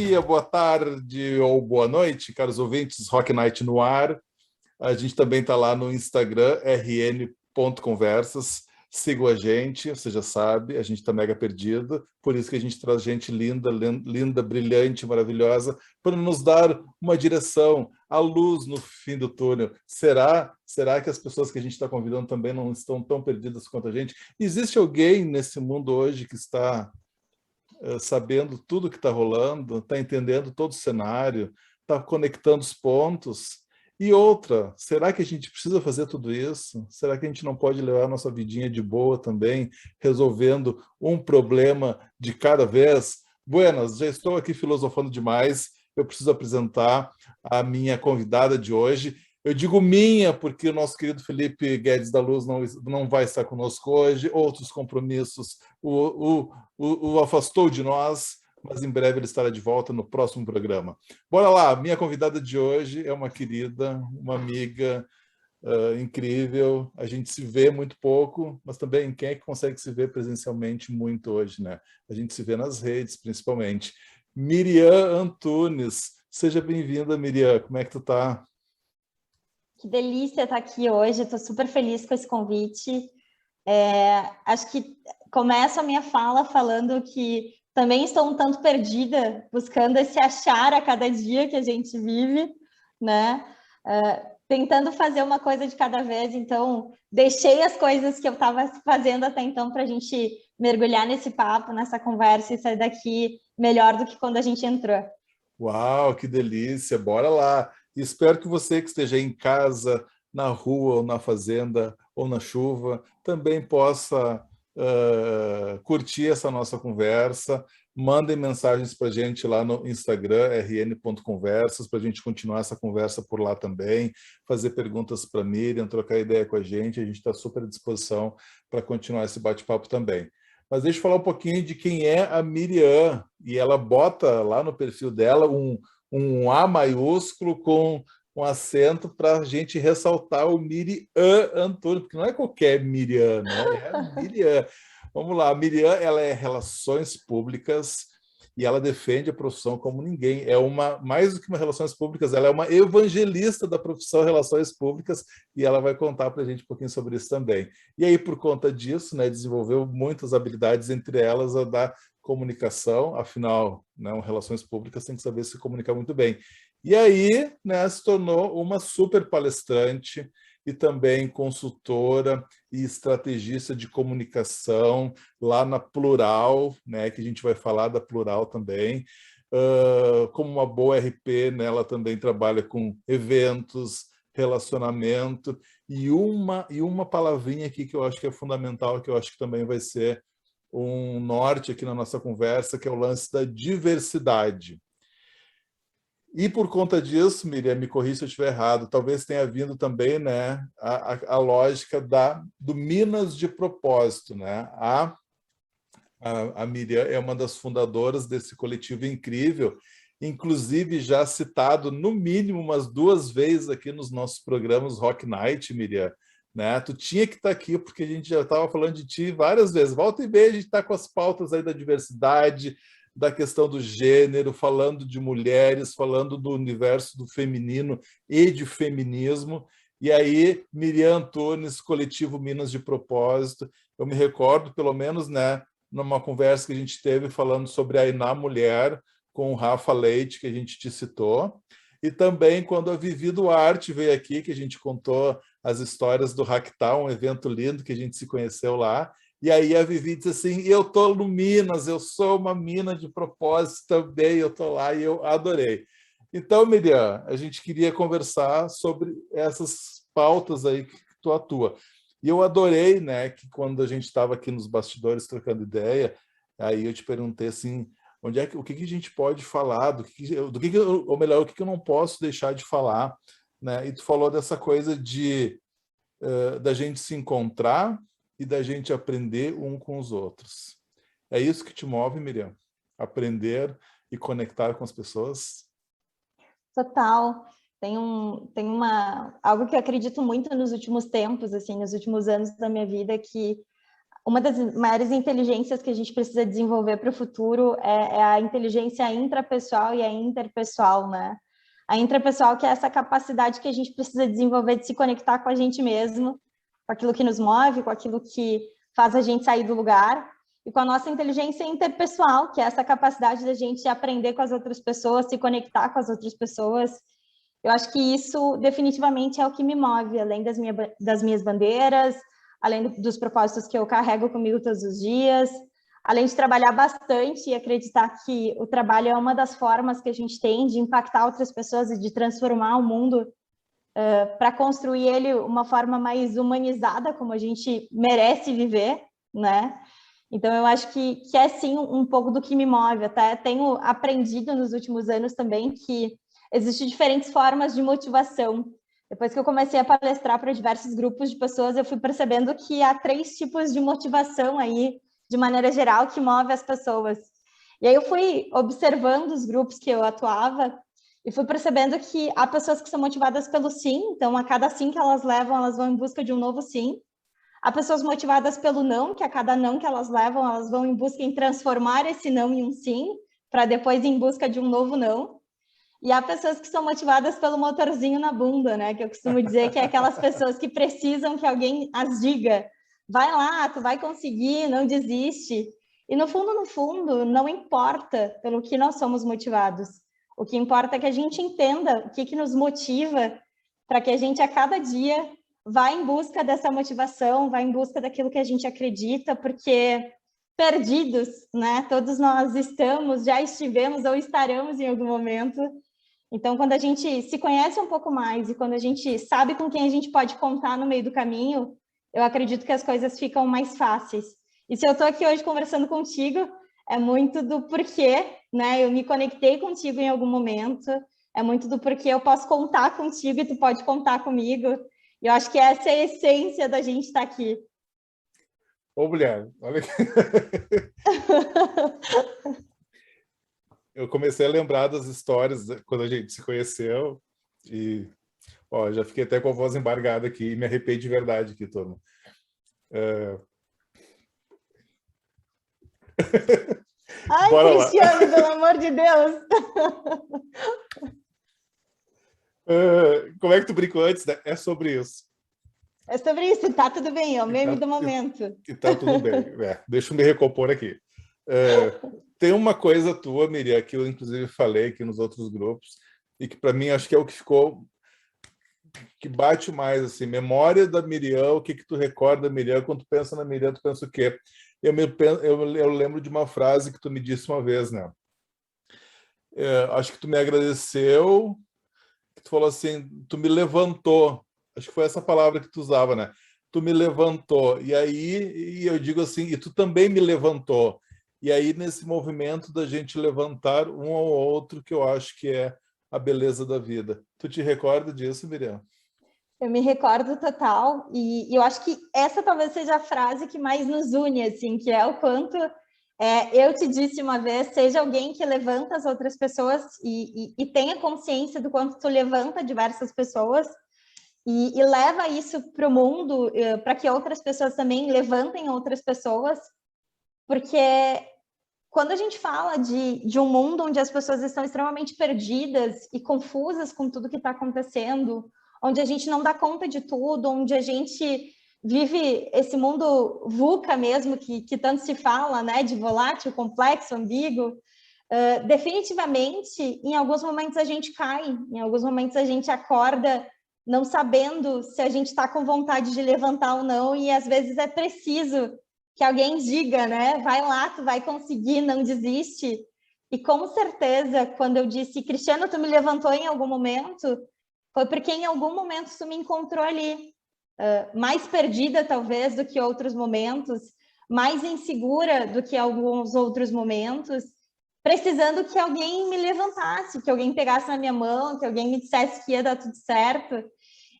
dia, boa tarde ou boa noite, caros ouvintes, Rock Night no ar. A gente também está lá no Instagram, rn.conversas. Sigam a gente, você já sabe, a gente está mega perdido, por isso que a gente traz gente linda, linda, brilhante, maravilhosa, para nos dar uma direção, a luz no fim do túnel. Será que as pessoas que a gente está convidando também não estão tão perdidas quanto a gente? Existe alguém nesse mundo hoje que está sabendo tudo que está rolando, está entendendo todo o cenário, está conectando os pontos? E outra, será que a gente precisa fazer tudo isso? Será que a gente não pode levar a nossa vidinha de boa também, resolvendo um problema de cada vez? Buenas, já estou aqui filosofando demais, eu preciso apresentar a minha convidada de hoje. Eu digo minha, porque o nosso querido Felipe Guedes da Luz não vai estar conosco hoje, outros compromissos o afastou de nós, mas em breve ele estará de volta no próximo programa. Bora lá, minha convidada de hoje é uma querida, uma amiga incrível. A gente se vê muito pouco, mas também quem é que consegue se ver presencialmente muito hoje, né? A gente se vê nas redes, principalmente. Miriam Antunes, seja bem-vinda, Miriam. Como é que tu tá? Que delícia estar aqui hoje, estou super feliz com esse convite. Acho que começo a minha fala falando que também estou um tanto perdida, buscando esse achar a cada dia que a gente vive, né? Tentando fazer uma coisa de cada vez, então deixei as coisas que eu estava fazendo até então para a gente mergulhar nesse papo, nessa conversa e sair daqui melhor do que quando a gente entrou. Uau, que delícia! Bora lá! Espero que você que esteja em casa, na rua, ou na fazenda, ou na chuva, também possa curtir essa nossa conversa. Mandem mensagens para a gente lá no Instagram, rn.conversas, para a gente continuar essa conversa por lá também, fazer perguntas para a Miriam, trocar ideia com a gente está super à disposição para continuar esse bate-papo também. Mas deixa eu falar um pouquinho de quem é a Miriam, e ela bota lá no perfil dela um A maiúsculo com um acento para a gente ressaltar o Miriam Antônio, porque não é qualquer Miriam, né? É a Miriam. Vamos lá, a Miriam, ela é Relações Públicas e ela defende a profissão como ninguém. É mais do que uma Relações Públicas, ela é uma evangelista da profissão Relações Públicas e ela vai contar para a gente um pouquinho sobre isso também. E aí, por conta disso, né, desenvolveu muitas habilidades, entre elas a da comunicação, afinal, né, Relações Públicas tem que saber se comunicar muito bem. E aí, né, se tornou uma super palestrante e também consultora e estrategista de comunicação lá na Plural, né, que a gente vai falar da Plural também. Como uma boa RP, né, ela também trabalha com eventos, relacionamento e uma palavrinha aqui que eu acho que é fundamental, que eu acho que também vai ser um norte aqui na nossa conversa, que é o lance da diversidade. E por conta disso, Miriam, me corrija se eu estiver errado, talvez tenha vindo também, né, a lógica do Minas de Propósito, né? A Miriam é uma das fundadoras desse coletivo incrível, inclusive já citado no mínimo umas 2 vezes aqui nos nossos programas Rock Night, Miriam, né? Tu tinha que estar aqui porque a gente já estava falando de ti várias vezes. Volta e meia a gente está com as pautas aí da diversidade, da questão do gênero, falando de mulheres, falando do universo do feminino e de feminismo. E aí, Miriam Antunes, coletivo Minas de Propósito, eu me recordo, pelo menos, né, numa conversa que a gente teve falando sobre a Iná Mulher, com o Rafa Leite, que a gente te citou, e também quando a Vivi Duarte veio aqui, que a gente contou as histórias do Hacktown, um evento lindo que a gente se conheceu lá, e aí a Vivi disse assim, eu estou no Minas, eu sou uma mina de propósito também, eu estou lá e eu adorei. Então, Miriam, a gente queria conversar sobre essas pautas aí que tu atua. E eu adorei, né, que quando a gente estava aqui nos bastidores trocando ideia, aí eu te perguntei assim, o que a gente pode falar, ou melhor, o que eu não posso deixar de falar, né? E tu falou dessa coisa da gente se encontrar e da gente aprender um com os outros. É isso que te move, Miriam? Aprender e conectar com as pessoas? Total. Tem algo que eu acredito muito nos últimos tempos, assim, nos últimos anos da minha vida, que uma das maiores inteligências que a gente precisa desenvolver para o futuro é a inteligência intrapessoal e a interpessoal, né? A intrapessoal, que é essa capacidade que a gente precisa desenvolver de se conectar com a gente mesmo, com aquilo que nos move, com aquilo que faz a gente sair do lugar, e com a nossa inteligência interpessoal, que é essa capacidade da gente aprender com as outras pessoas, se conectar com as outras pessoas. Eu acho que isso definitivamente é o que me move, além das minhas bandeiras, além dos propósitos que eu carrego comigo todos os dias, além de trabalhar bastante e acreditar que o trabalho é uma das formas que a gente tem de impactar outras pessoas e de transformar o mundo para construir ele uma forma mais humanizada, como a gente merece viver, né? Então, eu acho que é, sim, um pouco do que me move. Até tenho aprendido nos últimos anos também que existem diferentes formas de motivação. Depois que eu comecei a palestrar para diversos grupos de pessoas, eu fui percebendo que há 3 tipos de motivação aí, de maneira geral, que move as pessoas. E aí eu fui observando os grupos que eu atuava e fui percebendo que há pessoas que são motivadas pelo sim, então a cada sim que elas levam, elas vão em busca de um novo sim. Há pessoas motivadas pelo não, que a cada não que elas levam, elas vão em busca em transformar esse não em um sim, para depois ir em busca de um novo não. E há pessoas que são motivadas pelo motorzinho na bunda, né? Que eu costumo dizer que é aquelas pessoas que precisam que alguém as diga, vai lá, tu vai conseguir, não desiste. E no fundo, não importa pelo que nós somos motivados. O que importa é que a gente entenda o que nos motiva para que a gente, a cada dia, vá em busca dessa motivação, vá em busca daquilo que a gente acredita, porque perdidos, né? Todos nós estamos, já estivemos ou estaremos em algum momento. Então, quando a gente se conhece um pouco mais e quando a gente sabe com quem a gente pode contar no meio do caminho, eu acredito que as coisas ficam mais fáceis. E se eu estou aqui hoje conversando contigo, é muito do porquê, né? Eu me conectei contigo em algum momento, é muito do porquê eu posso contar contigo e tu pode contar comigo. E eu acho que essa é a essência da gente estar aqui. Ô, mulher, olha aqui. Eu comecei a lembrar das histórias quando a gente se conheceu e ó, já fiquei até com a voz embargada aqui e me arrependi de verdade aqui, turma. Ai, Bora Cristiano, lá. pelo amor de Deus! Como é que tu brincou antes, né? É sobre isso. É sobre isso, tá tudo bem, é o meme do momento. E tá tudo bem. Deixa eu me recompor aqui. Tem uma coisa tua, Miriam, que eu inclusive falei aqui nos outros grupos, e que para mim acho que é o que ficou, que bate mais, assim, memória da Miriam, o que tu recorda da Miriam, quando tu pensa na Miriam, tu pensa o quê? Eu lembro de uma frase que tu me disse uma vez, né? Acho que tu me agradeceu, que tu falou assim, tu me levantou, acho que foi essa palavra que tu usava, né? Tu me levantou, e aí eu digo assim, e tu também me levantou. E aí, nesse movimento da gente levantar um ao outro, que eu acho que é a beleza da vida. Tu te recorda disso, Miriam? Eu me recordo total, e eu acho que essa talvez seja a frase que mais nos une, assim, que é o quanto eu te disse uma vez, seja alguém que levanta as outras pessoas e tenha consciência do quanto tu levanta diversas pessoas e leva isso para o mundo, para que outras pessoas também levantem outras pessoas, porque quando a gente fala de um mundo onde as pessoas estão extremamente perdidas e confusas com tudo que está acontecendo, onde a gente não dá conta de tudo, onde a gente vive esse mundo VUCA mesmo, que tanto se fala, né, de volátil, complexo, ambíguo, definitivamente, em alguns momentos a gente cai, em alguns momentos a gente acorda não sabendo se a gente está com vontade de levantar ou não, e às vezes é preciso que alguém diga, né? Vai lá, tu vai conseguir, não desiste. E com certeza, quando eu disse, Cristiano, tu me levantou em algum momento, foi porque em algum momento tu me encontrou ali, mais perdida talvez do que outros momentos, mais insegura do que alguns outros momentos, precisando que alguém me levantasse, que alguém pegasse na minha mão, que alguém me dissesse que ia dar tudo certo.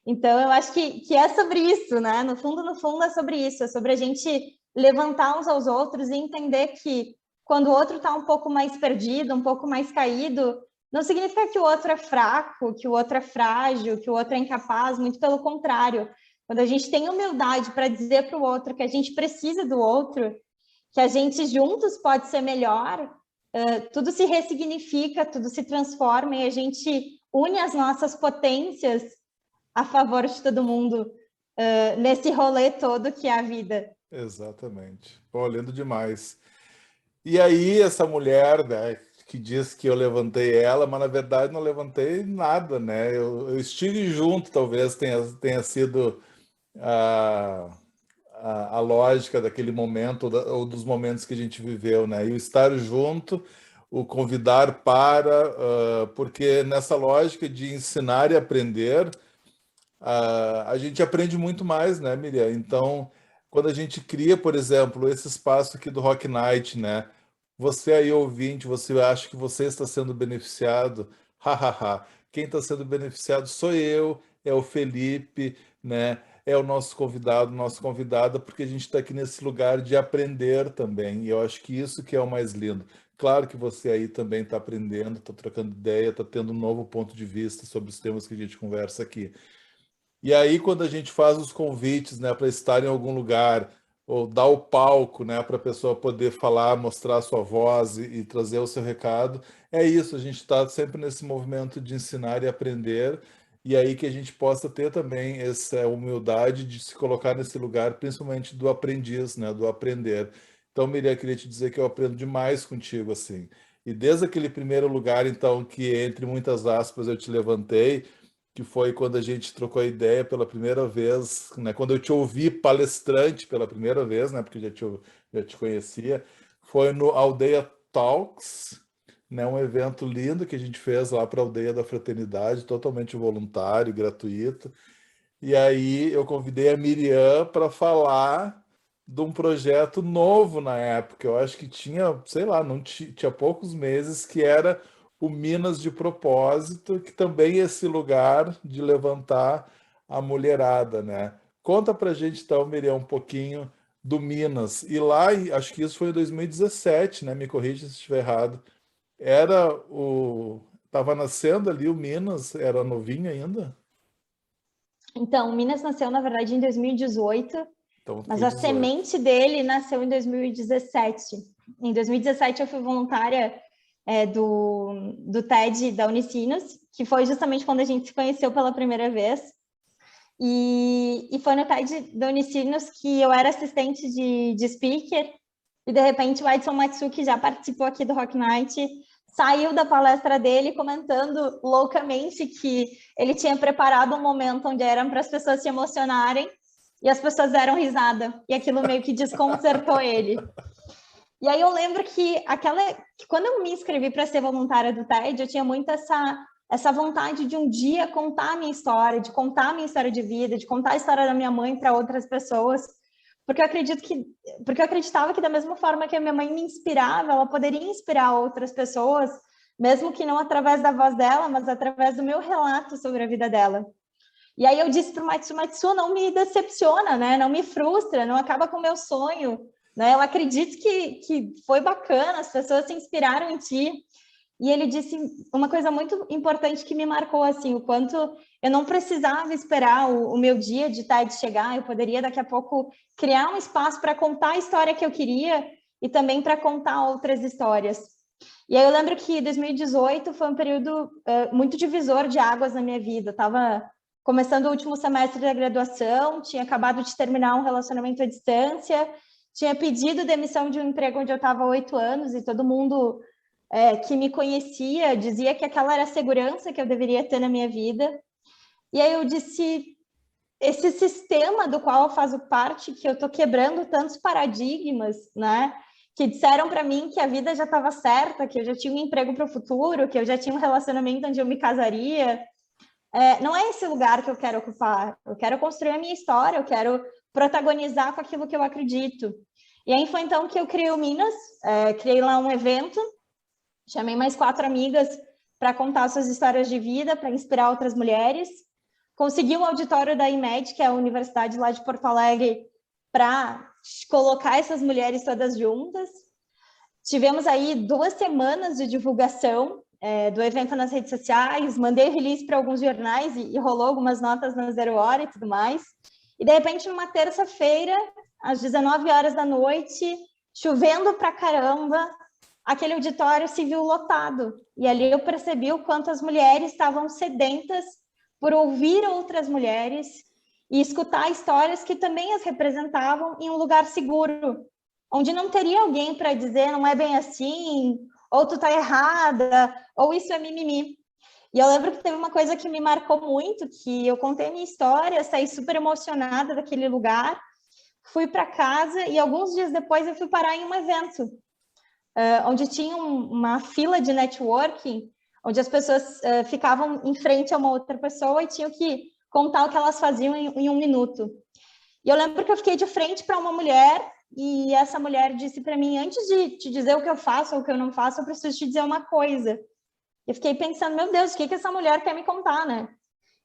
Então, eu acho que é sobre isso, né? No fundo, é sobre isso, é sobre a gente levantar uns aos outros e entender que quando o outro está um pouco mais perdido, um pouco mais caído, não significa que o outro é fraco, que o outro é frágil, que o outro é incapaz, muito pelo contrário. quando a gente tem humildade para dizer para o outro que a gente precisa do outro, que a gente juntos pode ser melhor, tudo se ressignifica, tudo se transforma e a gente une as nossas potências a favor de todo mundo nesse rolê todo que é a vida. Exatamente. Pô, lindo demais. E aí, essa mulher, né, que diz que eu levantei ela, mas na verdade não levantei nada, né? Eu estive junto, talvez tenha sido a, a lógica daquele momento ou dos momentos que a gente viveu, né? E o estar junto, o convidar para, porque nessa lógica de ensinar e aprender, a gente aprende muito mais, né, Miriam? Então, quando a gente cria, por exemplo, esse espaço aqui do Rock Night, né? Você aí, ouvinte, você acha que você está sendo beneficiado? Hahaha. Quem está sendo beneficiado sou eu, é o Felipe, né? É o nosso convidado, nossa convidada, porque a gente está aqui nesse lugar de aprender também. E eu acho que isso que é o mais lindo. Claro que você aí também está aprendendo, está trocando ideia, está tendo um novo ponto de vista sobre os temas que a gente conversa aqui. E aí, quando a gente faz os convites, né, para estar em algum lugar, ou dar o palco, né, para a pessoa poder falar, mostrar a sua voz e trazer o seu recado, é isso, a gente está sempre nesse movimento de ensinar e aprender, e aí que a gente possa ter também essa humildade de se colocar nesse lugar, principalmente do aprendiz, né, do aprender. Então, Miriam, queria te dizer que eu aprendo demais contigo, assim. E desde aquele primeiro lugar, então, que entre muitas aspas eu te levantei, que foi quando a gente trocou a ideia pela primeira vez, né? Quando eu te ouvi palestrante pela primeira vez, né? Porque já te conhecia, foi no Aldeia Talks, né? Um evento lindo que a gente fez lá para a Aldeia da Fraternidade, totalmente voluntário, gratuito. E aí eu convidei a Miriam para falar de um projeto novo na época. Eu acho que tinha, sei lá, não tinha poucos meses, que era o Minas de Propósito, que também é esse lugar de levantar a mulherada, né? Conta pra gente então, Miriam, um pouquinho do Minas. E lá, acho que isso foi em 2017, né? Me corrija se estiver errado. Era o Tava nascendo ali o Minas, era novinho ainda? Então, o Minas nasceu, na verdade, em 2018, Então mas foi a 18. semente dele nasceu em 2017. Em 2017, eu fui voluntária do TED da Unicinos, que foi justamente quando a gente se conheceu pela primeira vez. E foi no TED da Unicinos que eu era assistente de speaker, e de repente o Edson Matsu, que já participou aqui do Rock Night, saiu da palestra dele comentando loucamente que ele tinha preparado um momento onde eram para as pessoas se emocionarem e as pessoas deram risada, e aquilo meio que desconcertou ele. E aí eu lembro que quando eu me inscrevi para ser voluntária do TED, eu tinha muito essa vontade de um dia contar a minha história, de contar a minha história de vida, de contar a história da minha mãe para outras pessoas, porque eu acreditava que da mesma forma que a minha mãe me inspirava, ela poderia inspirar outras pessoas, mesmo que não através da voz dela, mas através do meu relato sobre a vida dela. E aí eu disse para o Matsu, não me decepciona, né? Não me frustra, não acaba com o meu sonho, né? Eu acredito que foi bacana, as pessoas se inspiraram em ti. E ele disse uma coisa muito importante que me marcou, assim, o quanto eu não precisava esperar o meu dia de TED chegar, eu poderia daqui a pouco criar um espaço para contar a história que eu queria e também para contar outras histórias. E aí eu lembro que 2018 foi um período muito divisor de águas na minha vida. Eu estava começando o último semestre da graduação, tinha acabado de terminar um relacionamento à distância, tinha pedido demissão de um emprego onde eu estava há 8 anos e todo mundo que me conhecia dizia que aquela era a segurança que eu deveria ter na minha vida. E aí eu disse, esse sistema do qual eu faço parte, que eu estou quebrando tantos paradigmas, né? Que disseram para mim que a vida já estava certa, que eu já tinha um emprego para o futuro, que eu já tinha um relacionamento onde eu me casaria. Não é esse lugar que eu quero ocupar. Eu quero construir a minha história, eu quero protagonizar com aquilo que eu acredito. E aí foi então que eu criei o Minas, criei lá um evento, chamei mais 4 amigas para contar suas histórias de vida, para inspirar outras mulheres. Consegui o auditório da IMED, que é a universidade lá de Porto Alegre, para colocar essas mulheres todas juntas. Tivemos aí 2 semanas de divulgação do evento nas redes sociais, mandei release para alguns jornais e rolou algumas notas na Zero Hora e tudo mais. E, de repente, numa terça-feira, às 19 horas da noite, chovendo pra caramba, aquele auditório se viu lotado. E ali eu percebi o quanto as mulheres estavam sedentas por ouvir outras mulheres e escutar histórias que também as representavam em um lugar seguro, onde não teria alguém para dizer não é bem assim, ou tu tá errada, ou isso é mimimi. E eu lembro que teve uma coisa que me marcou muito, que eu contei minha história, saí super emocionada daquele lugar, fui para casa e alguns dias depois eu fui parar em um evento, onde tinha uma fila de networking, onde as pessoas ficavam em frente a uma outra pessoa e tinham que contar o que elas faziam em um minuto. E eu lembro que eu fiquei de frente para uma mulher e essa mulher disse para mim, antes de te dizer o que eu faço ou o que eu não faço, eu preciso te dizer uma coisa. Eu fiquei pensando, meu Deus, o que essa mulher quer me contar, né?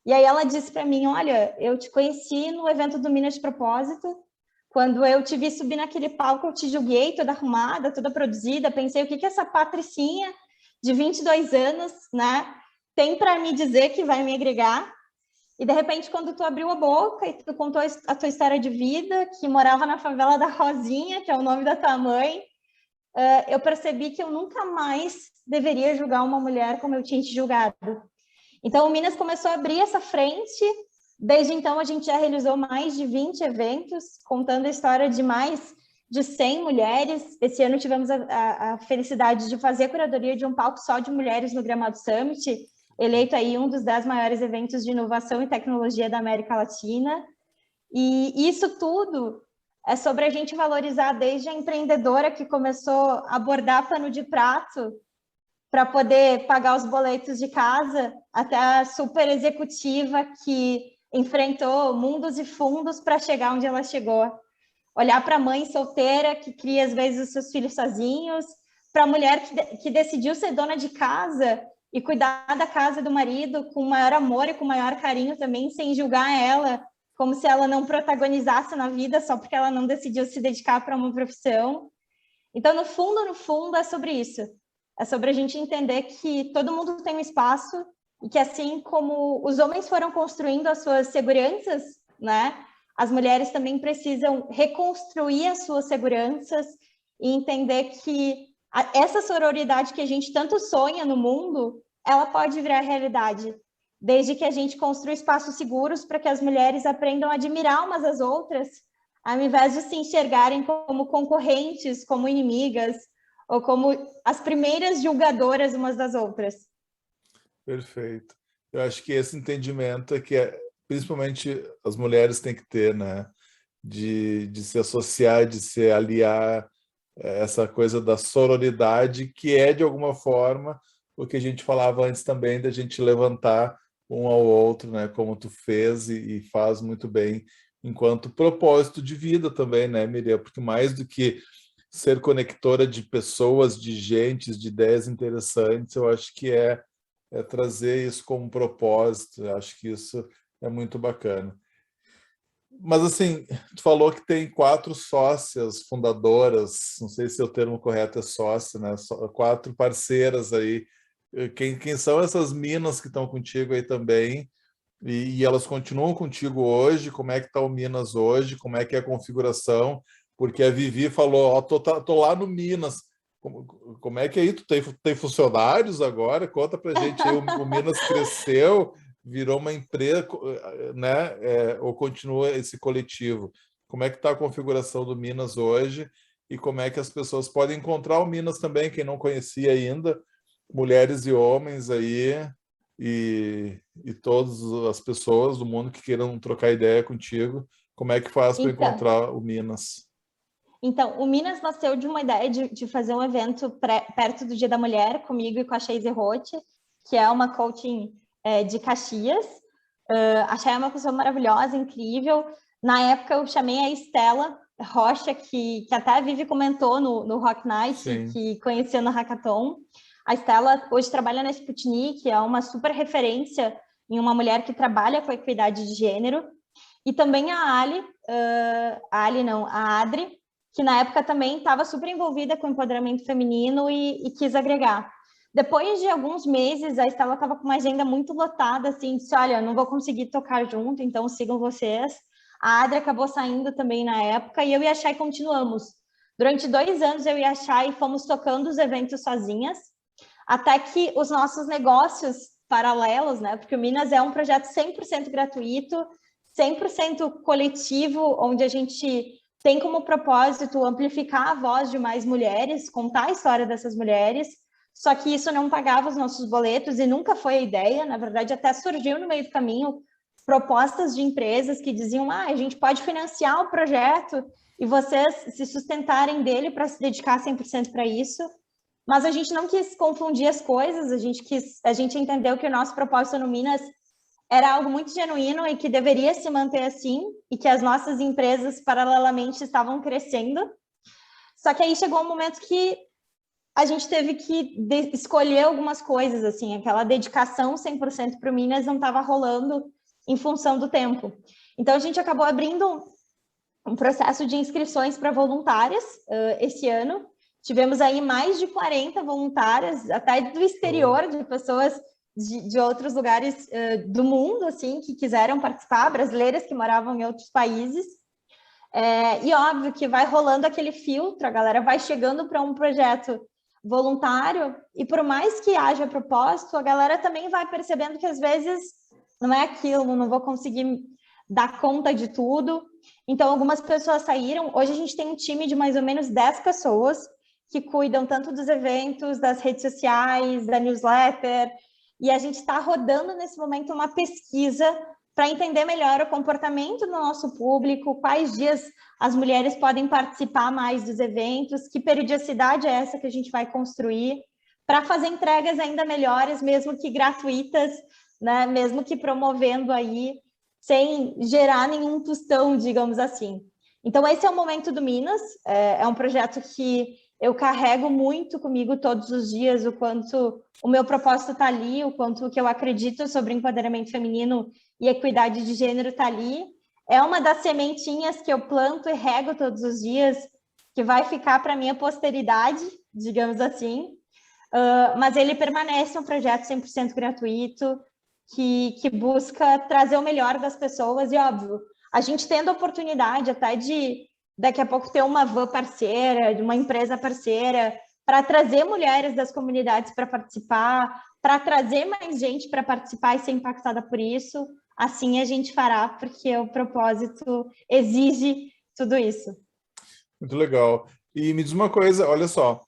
E aí ela disse para mim, olha, eu te conheci no evento do Minas de Propósito, quando eu te vi subir naquele palco, eu te julguei toda arrumada, toda produzida, pensei, o que essa patricinha de 22 anos, né, tem para me dizer que vai me agregar? E, de repente, quando tu abriu a boca e tu contou a tua história de vida, que morava na favela da Rosinha, que é o nome da tua mãe, eu percebi que eu nunca mais deveria julgar uma mulher como eu tinha te julgado. Então, o Minas começou a abrir essa frente. Desde então, a gente já realizou mais de 20 eventos, contando a história de mais de 100 mulheres. Esse ano tivemos a felicidade de fazer a curadoria de um palco só de mulheres no Gramado Summit, eleito aí um dos 10 maiores eventos de inovação e tecnologia da América Latina. E isso tudo é sobre a gente valorizar desde a empreendedora que começou a bordar pano de prato para poder pagar os boletos de casa, até a super executiva que enfrentou mundos e fundos para chegar onde ela chegou. Olhar para a mãe solteira que cria, às vezes, os seus filhos sozinhos, para a mulher que decidiu ser dona de casa e cuidar da casa do marido com maior amor e com maior carinho também, sem julgar ela, como se ela não protagonizasse na vida só porque ela não decidiu se dedicar para uma profissão. Então, no fundo, é sobre isso. É sobre a gente entender que todo mundo tem um espaço e que, assim como os homens foram construindo as suas seguranças, né, as mulheres também precisam reconstruir as suas seguranças e entender que essa sororidade que a gente tanto sonha no mundo, ela pode virar realidade, desde que a gente construa espaços seguros para que as mulheres aprendam a admirar umas às outras, ao invés de se enxergarem como concorrentes, como inimigas, ou como as primeiras julgadoras umas das outras. Perfeito. Eu acho que esse entendimento é que principalmente as mulheres têm que ter, né? De se associar, de se aliar, essa coisa da sororidade, que é, de alguma forma, o que a gente falava antes também, da gente levantar um ao outro, né? Como tu fez e faz muito bem, enquanto propósito de vida também, né, Miriam? Porque mais do que ser conectora de pessoas, de gentes, de ideias interessantes, eu acho que é trazer isso como propósito. Eu acho que isso é muito bacana. Mas, assim, tu falou que tem 4 sócias fundadoras, não sei se o termo correto é sócia, né? 4 parceiras aí. Quem são essas minas que estão contigo aí também? E elas continuam contigo hoje? Como é que está o Minas hoje? Como é que é a configuração? Porque a Vivi falou, ó, tô lá no Minas. Como é que é aí? Tu tem funcionários agora? Conta pra gente aí, o Minas cresceu, virou uma empresa, né? Ou continua esse coletivo? Como é que está a configuração do Minas hoje? E como é que as pessoas podem encontrar o Minas também, quem não conhecia ainda, mulheres e homens aí, e todas as pessoas do mundo que queiram trocar ideia contigo, como é que faz para encontrar o Minas? Então, o Minas nasceu de uma ideia de fazer um evento perto do Dia da Mulher, comigo e com a Sheise Roth, que é uma coaching de Caxias. A Sheise é uma pessoa maravilhosa, incrível. Na época, eu chamei a Estela Rocha, que até a Vivi comentou no Rock Night, Sim. que conhecia no Hackathon. A Estela hoje trabalha na Sputnik, é uma super referência em uma mulher que trabalha com a equidade de gênero. E também a Adri, que na época também estava super envolvida com o empoderamento feminino e quis agregar. Depois de alguns meses, a Estela estava com uma agenda muito lotada, assim, disse, olha, não vou conseguir tocar junto, então sigam vocês. A Adri acabou saindo também na época, e eu e a Chay continuamos. Durante 2 anos, eu e a Chay fomos tocando os eventos sozinhas, até que os nossos negócios paralelos, né? Porque o Minas é um projeto 100% gratuito, 100% coletivo, onde a gente tem como propósito amplificar a voz de mais mulheres, contar a história dessas mulheres, só que isso não pagava os nossos boletos e nunca foi a ideia, na verdade até surgiu no meio do caminho propostas de empresas que diziam, a gente pode financiar o projeto e vocês se sustentarem dele para se dedicar 100% para isso, mas a gente não quis confundir as coisas, a gente entendeu que o nosso propósito no Minas era algo muito genuíno e que deveria se manter assim, e que as nossas empresas, paralelamente, estavam crescendo. Só que aí chegou um momento que a gente teve que escolher algumas coisas, assim, aquela dedicação 100% para o Minas não estava rolando em função do tempo. Então, a gente acabou abrindo um processo de inscrições para voluntárias esse ano. Tivemos aí mais de 40 voluntárias, até do exterior, de pessoas de outros lugares do mundo, assim, que quiseram participar, brasileiras que moravam em outros países. E óbvio que vai rolando aquele filtro, a galera vai chegando para um projeto voluntário, e por mais que haja propósito, a galera também vai percebendo que às vezes não é aquilo, não vou conseguir dar conta de tudo. Então, algumas pessoas saíram. Hoje a gente tem um time de mais ou menos 10 pessoas que cuidam tanto dos eventos, das redes sociais, da newsletter, e a gente está rodando nesse momento uma pesquisa para entender melhor o comportamento do nosso público, quais dias as mulheres podem participar mais dos eventos, que periodicidade é essa que a gente vai construir, para fazer entregas ainda melhores, mesmo que gratuitas, né? Mesmo que promovendo aí, sem gerar nenhum tostão, digamos assim. Então, esse é o Momento do Minas, é um projeto que eu carrego muito comigo todos os dias, o quanto o meu propósito está ali, o quanto que eu acredito sobre empoderamento feminino e equidade de gênero está ali. É uma das sementinhas que eu planto e rego todos os dias, que vai ficar para a minha posteridade, digamos assim. Mas ele permanece um projeto 100% gratuito, que busca trazer o melhor das pessoas, e óbvio, a gente tendo a oportunidade até de daqui a pouco ter uma van parceira, de uma empresa parceira, para trazer mulheres das comunidades para participar, para trazer mais gente para participar e ser impactada por isso, assim a gente fará, porque o propósito exige tudo isso. Muito legal. E me diz uma coisa, olha só,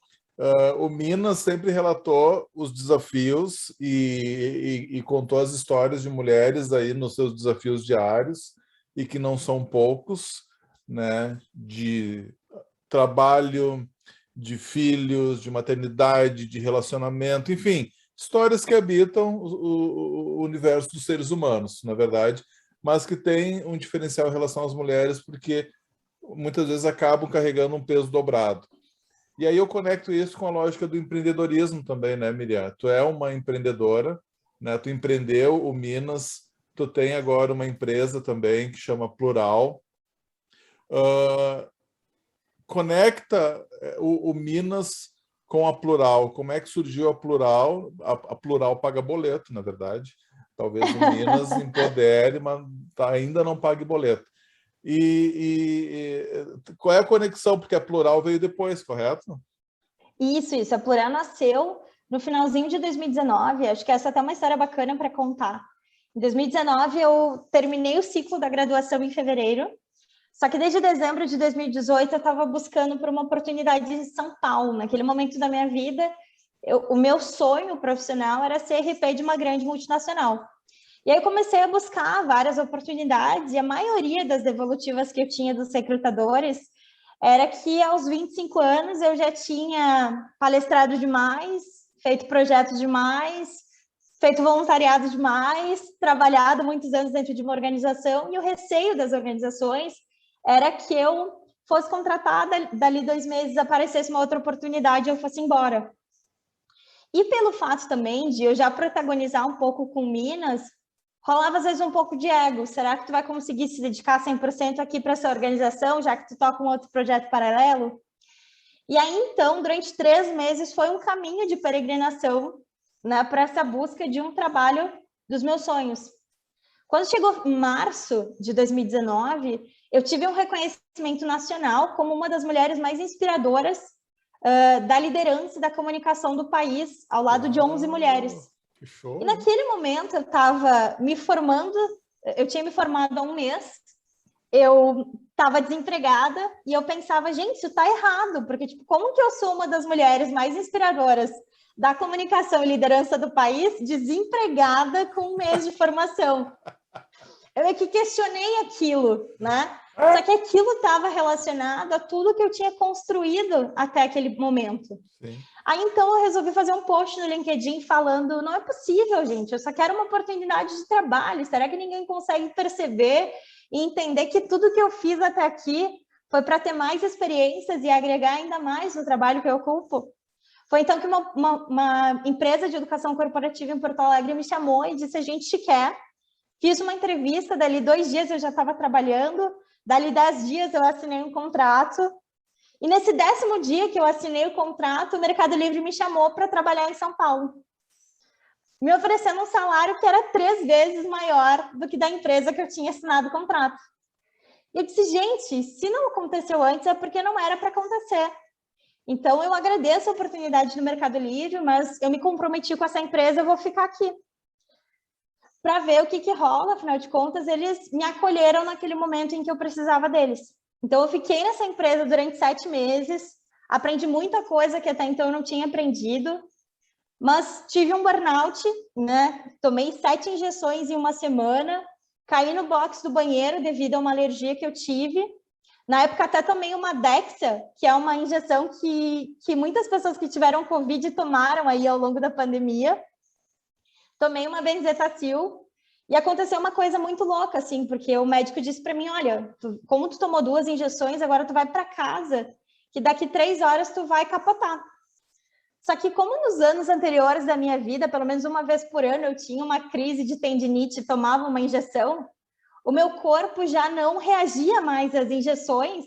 o Minas sempre relatou os desafios e contou as histórias de mulheres aí nos seus desafios diários, e que não são poucos, né, de trabalho, de filhos, de maternidade, de relacionamento, enfim, histórias que habitam o universo dos seres humanos, na verdade, mas que tem um diferencial em relação às mulheres, porque muitas vezes acabam carregando um peso dobrado. E aí eu conecto isso com a lógica do empreendedorismo também, né, Miriam? Tu é uma empreendedora, né? Tu empreendeu o Minas, tu tem agora uma empresa também que chama Plural. Conecta o Minas com a Plural. Como é que surgiu a Plural? A Plural paga boleto, na verdade. Talvez o Minas empodere, mas ainda não pague boleto. Qual é a conexão? Porque a Plural veio depois, correto? Isso. A Plural nasceu no finalzinho de 2019. Acho que essa é até uma história bacana para contar. Em 2019, eu terminei o ciclo da graduação em fevereiro. Só que desde dezembro de 2018 eu estava buscando por uma oportunidade em São Paulo. Naquele momento da minha vida, o meu sonho profissional era ser RP de uma grande multinacional. E aí eu comecei a buscar várias oportunidades, e a maioria das devolutivas que eu tinha dos recrutadores era que aos 25 anos eu já tinha palestrado demais, feito projetos demais, feito voluntariado demais, trabalhado muitos anos dentro de uma organização, e o receio das organizações era que eu fosse contratada, dali 2 meses aparecesse uma outra oportunidade e eu fosse embora. E pelo fato também de eu já protagonizar um pouco com Minas, rolava às vezes um pouco de ego. Será que tu vai conseguir se dedicar 100% aqui para essa organização, já que tu toca um outro projeto paralelo? E aí, então, durante 3 meses foi um caminho de peregrinação, né, para essa busca de um trabalho dos meus sonhos. Quando chegou em março de 2019, eu tive um reconhecimento nacional como uma das mulheres mais inspiradoras da liderança e da comunicação do país, ao lado de 11 mulheres. Que show, e naquele momento eu estava me formando, eu tinha me formado há um mês, eu estava desempregada e eu pensava, gente, isso está errado, porque tipo, como que eu sou uma das mulheres mais inspiradoras da comunicação e liderança do país, desempregada com um mês de formação? Eu meio que questionei aquilo, né? Só que aquilo estava relacionado a tudo que eu tinha construído até aquele momento. Sim. Aí, então, eu resolvi fazer um post no LinkedIn falando, não é possível, gente, eu só quero uma oportunidade de trabalho. Será que ninguém consegue perceber e entender que tudo que eu fiz até aqui foi para ter mais experiências e agregar ainda mais no trabalho que eu ocupo? Foi então que uma empresa de educação corporativa em Porto Alegre me chamou e disse, a gente te quer. Fiz uma entrevista, dali 2 dias eu já estava trabalhando, dali 10 dias eu assinei um contrato, e nesse 10º dia que eu assinei o contrato, o Mercado Livre me chamou para trabalhar em São Paulo, me oferecendo um salário que era 3 vezes maior do que da empresa que eu tinha assinado o contrato. E eu disse, gente, se não aconteceu antes é porque não era para acontecer. Então, eu agradeço a oportunidade no Mercado Livre, mas eu me comprometi com essa empresa, eu vou ficar aqui para ver o que rola. Afinal de contas, eles me acolheram naquele momento em que eu precisava deles. Então, eu fiquei nessa empresa durante 7 meses, aprendi muita coisa que até então eu não tinha aprendido, mas tive um burnout, né? Tomei 7 injeções em uma semana, caí no box do banheiro devido a uma alergia que eu tive. Na época, até tomei uma Dexa, que é uma injeção que muitas pessoas que tiveram Covid tomaram aí ao longo da pandemia. Tomei uma benzetacil e aconteceu uma coisa muito louca, assim, porque o médico disse para mim, olha, como tu tomou 2 injeções, agora tu vai para casa, que daqui 3 horas tu vai capotar. Só que como nos anos anteriores da minha vida, pelo menos uma vez por ano, eu tinha uma crise de tendinite e tomava uma injeção, o meu corpo já não reagia mais às injeções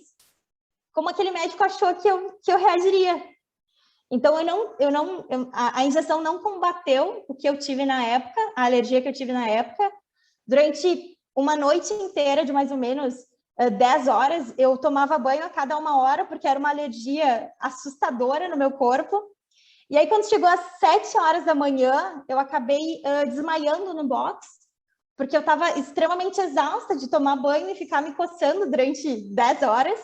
como aquele médico achou que eu reagiria. Então, a injeção não combateu o que eu tive na época, a alergia que eu tive na época. Durante uma noite inteira, de mais ou menos 10 horas, eu tomava banho a cada 1 hora, porque era uma alergia assustadora no meu corpo. E aí, quando chegou às 7 horas da manhã, eu acabei desmaiando no box, porque eu estava extremamente exausta de tomar banho e ficar me coçando durante 10 horas.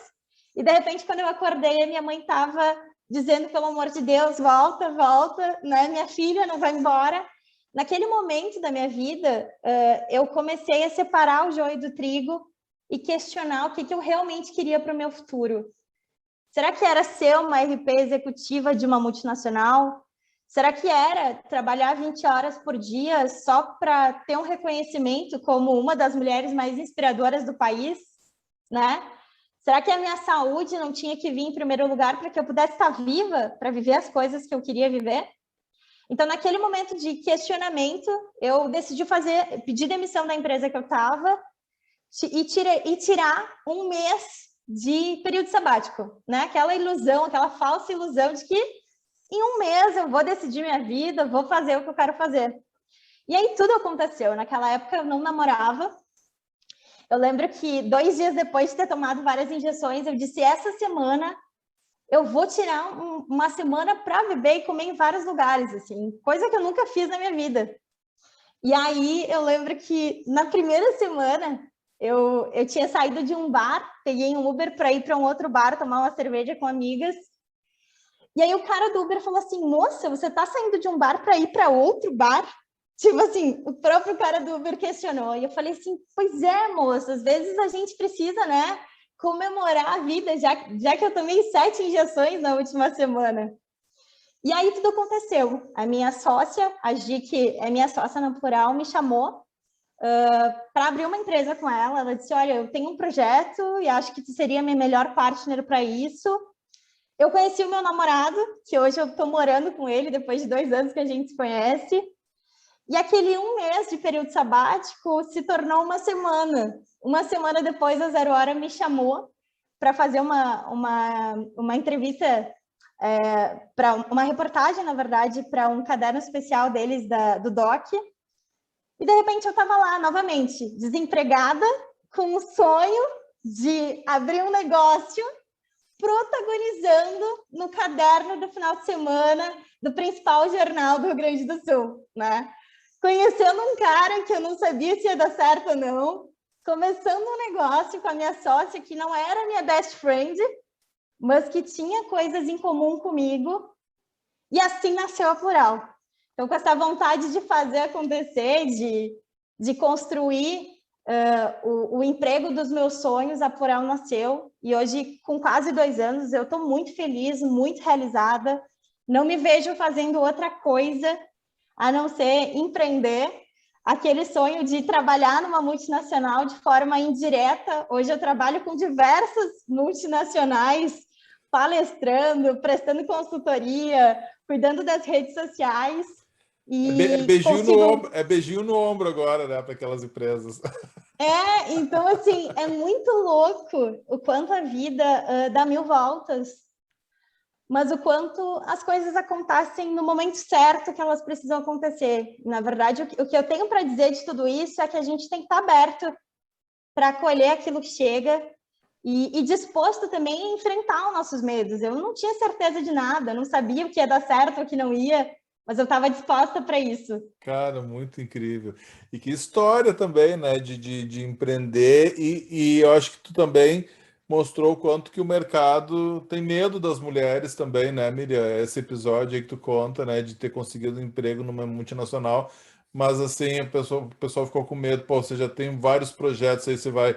E, de repente, quando eu acordei, a minha mãe estava dizendo, pelo amor de Deus, volta, volta, né? Minha filha não vai embora. Naquele momento da minha vida, eu comecei a separar o joio do trigo e questionar o que eu realmente queria para o meu futuro. Será que era ser uma RP executiva de uma multinacional? Será que era trabalhar 20 horas por dia só para ter um reconhecimento como uma das mulheres mais inspiradoras do país, né? Será que a minha saúde não tinha que vir em primeiro lugar para que eu pudesse estar viva, para viver as coisas que eu queria viver? Então, naquele momento de questionamento, eu decidi pedir demissão da empresa que eu estava e tirar um mês de período sabático, né? Aquela ilusão, aquela falsa ilusão de que em um mês eu vou decidir minha vida, vou fazer o que eu quero fazer. E aí tudo aconteceu. Naquela época eu não namorava. Eu lembro que 2 dias depois de ter tomado várias injeções, eu disse, essa semana eu vou tirar uma semana para beber e comer em vários lugares, assim, coisa que eu nunca fiz na minha vida. E aí eu lembro que na primeira semana eu tinha saído de um bar, peguei um Uber para ir para um outro bar, tomar uma cerveja com amigas. E aí o cara do Uber falou assim, moça, você tá saindo de um bar para ir para outro bar? Tipo assim, o próprio cara do Uber questionou. E eu falei assim, pois é, moça, às vezes a gente precisa, né, comemorar a vida, já que eu tomei 7 injeções na última semana. E aí tudo aconteceu. A minha sócia, a Gi, que é minha sócia na Plural, me chamou para abrir uma empresa com ela. Ela disse, olha, eu tenho um projeto e acho que tu seria a minha melhor partner para isso. Eu conheci o meu namorado, que hoje eu estou morando com ele, depois de 2 anos que a gente se conhece. E aquele 1 mês de período sabático se tornou uma semana. Uma semana depois, a Zero Hora me chamou para fazer uma entrevista, para uma reportagem, na verdade, para um caderno especial deles do DOC. E de repente eu estava lá novamente, desempregada, com o sonho de abrir um negócio, protagonizando no caderno do final de semana do principal jornal do Rio Grande do Sul, né? Conhecendo um cara que eu não sabia se ia dar certo ou não, começando um negócio com a minha sócia, que não era minha best friend, mas que tinha coisas em comum comigo, e assim nasceu a Plural. Então, com essa vontade de fazer acontecer, de construir o emprego dos meus sonhos, a Plural nasceu, e hoje, com quase 2 anos, eu estou muito feliz, muito realizada, não me vejo fazendo outra coisa a não ser empreender, aquele sonho de trabalhar numa multinacional de forma indireta. Hoje eu trabalho com diversas multinacionais, palestrando, prestando consultoria, cuidando das redes sociais. É E beijinho no consigo... ombro, é beijinho no ombro agora, né, para aquelas empresas. Então, assim, é muito louco o quanto a vida dá 1000 voltas, mas o quanto as coisas acontecem no momento certo que elas precisam acontecer. Na verdade, o que eu tenho para dizer de tudo isso é que a gente tem que estar aberto para acolher aquilo que chega e disposto também a enfrentar os nossos medos. Eu não tinha certeza de nada, não sabia o que ia dar certo, o que não ia, mas eu estava disposta para isso. Cara, muito incrível. E que história também, né, de empreender, e eu acho que tu também mostrou o quanto que o mercado tem medo das mulheres também, né, Miriam? Esse episódio aí que tu conta, né, de ter conseguido um emprego numa multinacional, mas assim, o pessoal ficou com medo. Pô, você já tem vários projetos aí, você vai...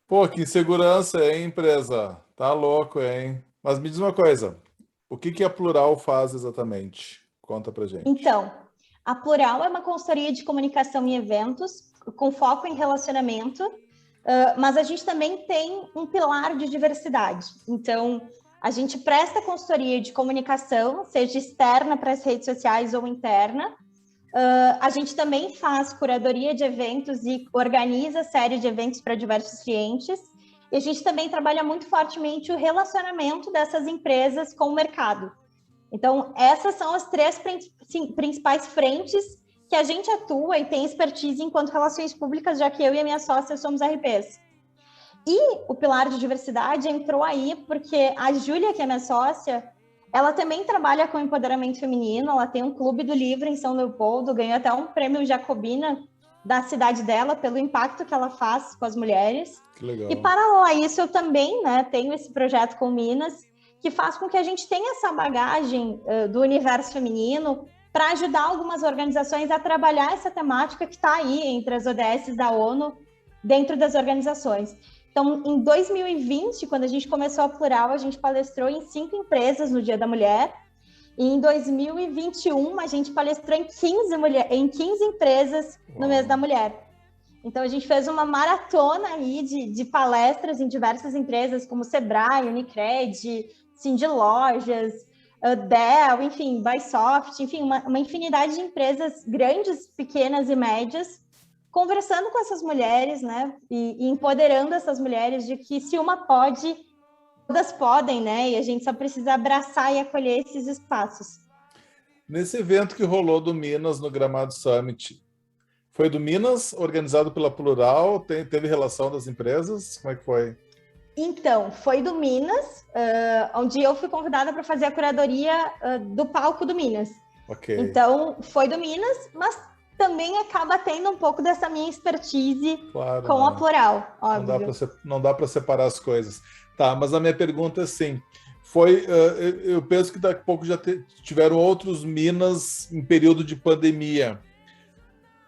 Pô, que insegurança, hein, empresa? Tá louco, hein? Mas me diz uma coisa, o que que a Plural faz exatamente? Conta pra gente. Então, a Plural é uma consultoria de comunicação e eventos com foco em relacionamento, mas a gente também tem um pilar de diversidade. Então, a gente presta consultoria de comunicação, seja externa para as redes sociais ou interna. A gente também faz curadoria de eventos e organiza série de eventos para diversos clientes. E a gente também trabalha muito fortemente o relacionamento dessas empresas com o mercado. Então, essas são as 3 principais frentes que a gente atua e tem expertise enquanto relações públicas, já que eu e a minha sócia somos RPs. E o pilar de diversidade entrou aí porque a Júlia, que é minha sócia, ela também trabalha com empoderamento feminino, ela tem um clube do livro em São Leopoldo, ganhou até um prêmio Jacobina da cidade dela pelo impacto que ela faz com as mulheres. Que legal. E paralelo a isso, eu também, né, tenho esse projeto com Minas, que faz com que a gente tenha essa bagagem do universo feminino para ajudar algumas organizações a trabalhar essa temática que está aí entre as ODS da ONU dentro das organizações. Então, em 2020, quando a gente começou a Plural, a gente palestrou em 5 empresas no Dia da Mulher. E em 2021, a gente palestrou em 15 empresas no Mês da Mulher. Então, a gente fez uma maratona aí de palestras em diversas empresas, como Sebrae, Unicred, Cindy Lojas, Dell, enfim, Bysoft, enfim, uma infinidade de empresas grandes, pequenas e médias, conversando com essas mulheres, né, e empoderando essas mulheres de que se uma pode, todas podem, né, e a gente só precisa abraçar e acolher esses espaços. Nesse evento que rolou do Minas no Gramado Summit, foi do Minas, organizado pela Plural, teve relação das empresas? Como é que foi? Então, foi do Minas, onde eu fui convidada para fazer a curadoria do palco do Minas. Ok. Então, foi do Minas, mas também acaba tendo um pouco dessa minha expertise Claro, com né? a Plural, óbvio. Não dá para separar as coisas. Tá, mas a minha pergunta é assim, eu penso que daqui a pouco já tiveram outros Minas em período de pandemia.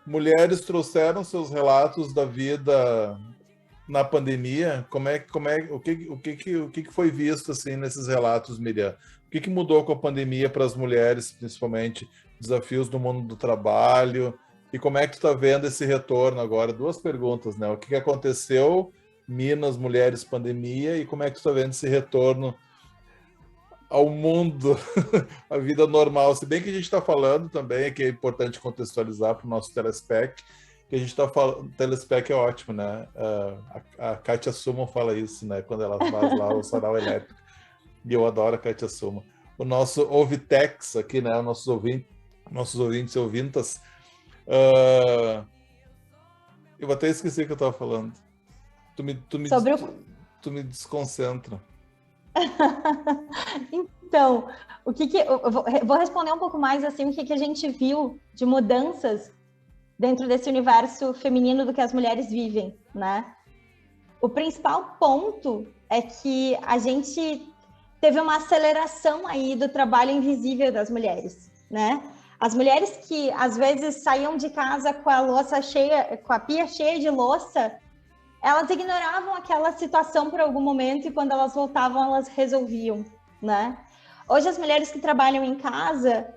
Mulheres trouxeram seus relatos da vida na pandemia. O que foi visto assim nesses relatos, Miriam? O que mudou com a pandemia para as mulheres, principalmente desafios no mundo do trabalho? E como é que tu está vendo esse retorno agora? 2 perguntas, né? O que aconteceu, Minas, mulheres, pandemia, e como é que tu está vendo esse retorno ao mundo, a vida normal? Se bem que a gente está falando também, que é importante contextualizar para o nosso telespec, que a gente está falando, telespec é ótimo, né? A Kátia Suman fala isso, né? Quando ela faz lá o sarau elétrico. E eu adoro a Kátia Suman. O nosso Ovitex aqui, né? Nossos ouvintes e ouvintas, Eu até esqueci o que eu estava falando. Sobre Tu me desconcentra. Então, eu vou responder um pouco mais assim o que a gente viu de mudanças dentro desse universo feminino do que as mulheres vivem, né? O principal ponto é que a gente teve uma aceleração aí do trabalho invisível das mulheres, né? As mulheres que às vezes saíam de casa com a louça cheia, com a pia cheia de louça, elas ignoravam aquela situação por algum momento e quando elas voltavam, elas resolviam, né? Hoje as mulheres que trabalham em casa,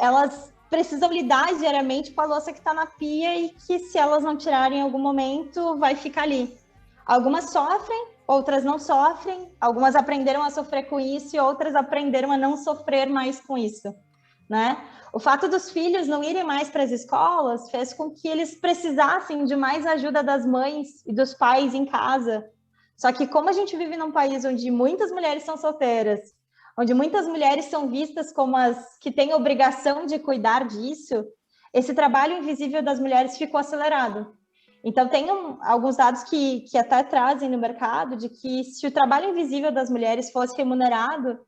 elas precisam lidar diariamente com a louça que está na pia e que se elas não tirarem em algum momento, vai ficar ali. Algumas sofrem, outras não sofrem, algumas aprenderam a sofrer com isso e outras aprenderam a não sofrer mais com isso, né? O fato dos filhos não irem mais para as escolas fez com que eles precisassem de mais ajuda das mães e dos pais em casa. Só que como a gente vive num país onde muitas mulheres são solteiras, onde muitas mulheres são vistas como as que têm obrigação de cuidar disso, esse trabalho invisível das mulheres ficou acelerado. Então, tem alguns dados que até trazem no mercado de que se o trabalho invisível das mulheres fosse remunerado,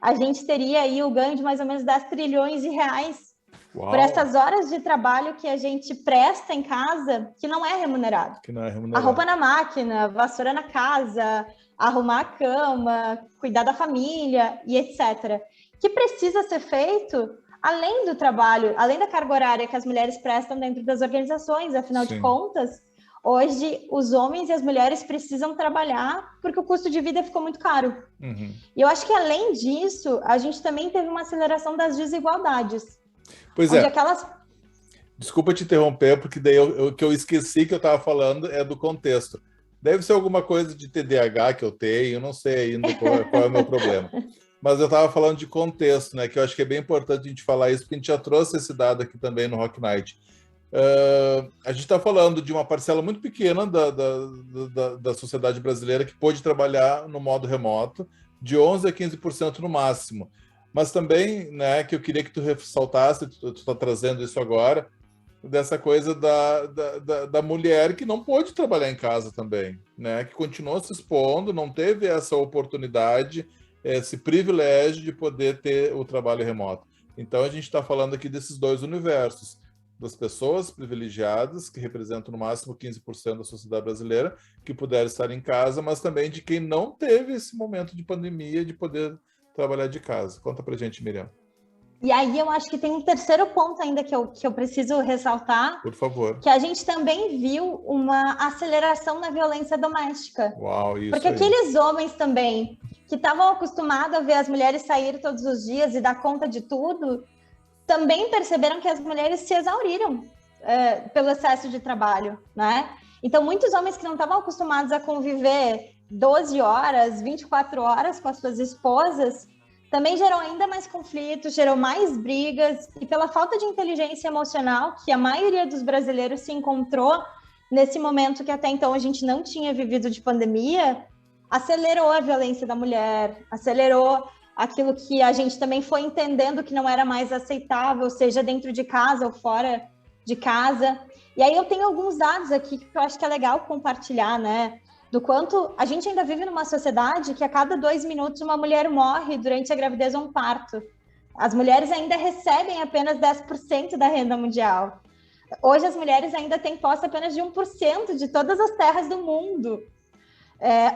a gente teria aí o ganho de mais ou menos 10 trilhões de reais por essas horas de trabalho que a gente presta em casa, que não é remunerado. Que não é remunerado. A roupa na máquina, vassoura na casa, arrumar a cama, cuidar da família e etc. Que precisa ser feito além do trabalho, além da carga horária que as mulheres prestam dentro das organizações. Afinal de contas, hoje os homens e as mulheres precisam trabalhar porque o custo de vida ficou muito caro. Uhum. E eu acho que, além disso, a gente também teve uma aceleração das desigualdades. Pois é. Desculpa te interromper, porque daí o que eu esqueci que eu estava falando é do contexto. Deve ser alguma coisa de TDAH que eu tenho, eu não sei ainda qual é o meu problema. Mas eu estava falando de contexto, né? Que eu acho que é bem importante a gente falar isso, porque a gente já trouxe esse dado aqui também no Rock Night. A gente está falando de uma parcela muito pequena da sociedade brasileira que pôde trabalhar no modo remoto, de 11% a 15% no máximo. Mas também, né, que eu queria que tu ressaltasse, tu está trazendo isso agora, dessa coisa da mulher que não pôde trabalhar em casa também, né, que continuou se expondo, não teve essa oportunidade, esse privilégio de poder ter o trabalho remoto. Então, a gente está falando aqui desses dois universos, das pessoas privilegiadas, que representam no máximo 15% da sociedade brasileira, que puderam estar em casa, mas também de quem não teve esse momento de pandemia de poder trabalhar de casa. Conta pra gente, Miriam. E aí eu acho que tem um terceiro ponto ainda que eu preciso ressaltar. Por favor. Que a gente também viu uma aceleração na violência doméstica. Uau, isso porque aí. Aqueles homens também que estavam acostumados a ver as mulheres sair todos os dias e dar conta de tudo, também perceberam que as mulheres se exauriram pelo excesso de trabalho, né? Então, muitos homens que não estavam acostumados a conviver 12 horas, 24 horas com as suas esposas, também gerou ainda mais conflitos, gerou mais brigas, e pela falta de inteligência emocional que a maioria dos brasileiros se encontrou nesse momento que até então a gente não tinha vivido de pandemia, acelerou a violência da mulher, acelerou aquilo que a gente também foi entendendo que não era mais aceitável, seja dentro de casa ou fora de casa. E aí eu tenho alguns dados aqui que eu acho que é legal compartilhar, né? Do quanto a gente ainda vive numa sociedade que a cada 2 minutos uma mulher morre durante a gravidez ou um parto. As mulheres ainda recebem apenas 10% da renda mundial. Hoje as mulheres ainda têm posse apenas de 1% de todas as terras do mundo.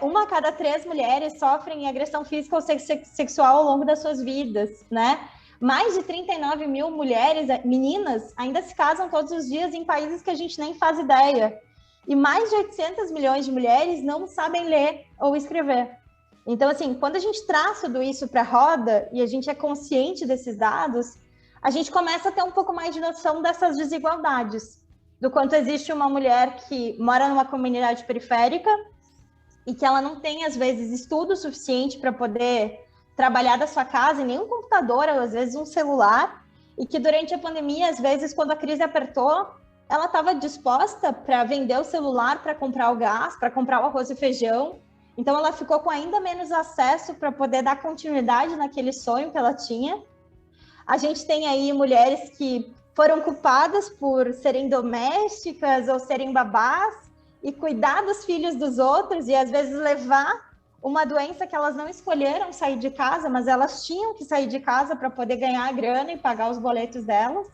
Uma a cada 3 mulheres sofrem agressão física ou sexual ao longo das suas vidas, né? Mais de 39 mil mulheres, meninas, ainda se casam todos os dias em países que a gente nem faz ideia. E mais de 800 milhões de mulheres não sabem ler ou escrever. Então, assim, quando a gente traz tudo isso para a roda e a gente é consciente desses dados, a gente começa a ter um pouco mais de noção dessas desigualdades, do quanto existe uma mulher que mora numa comunidade periférica e que ela não tem, às vezes, estudo suficiente para poder trabalhar da sua casa, em nenhum computador, ou às vezes um celular, e que durante a pandemia, às vezes, quando a crise apertou, ela estava disposta para vender o celular, para comprar o gás, para comprar o arroz e feijão. Então, ela ficou com ainda menos acesso para poder dar continuidade naquele sonho que ela tinha. A gente tem aí mulheres que foram culpadas por serem domésticas ou serem babás e cuidar dos filhos dos outros e às vezes levar uma doença que elas não escolheram sair de casa, mas elas tinham que sair de casa para poder ganhar a grana e pagar os boletos delas.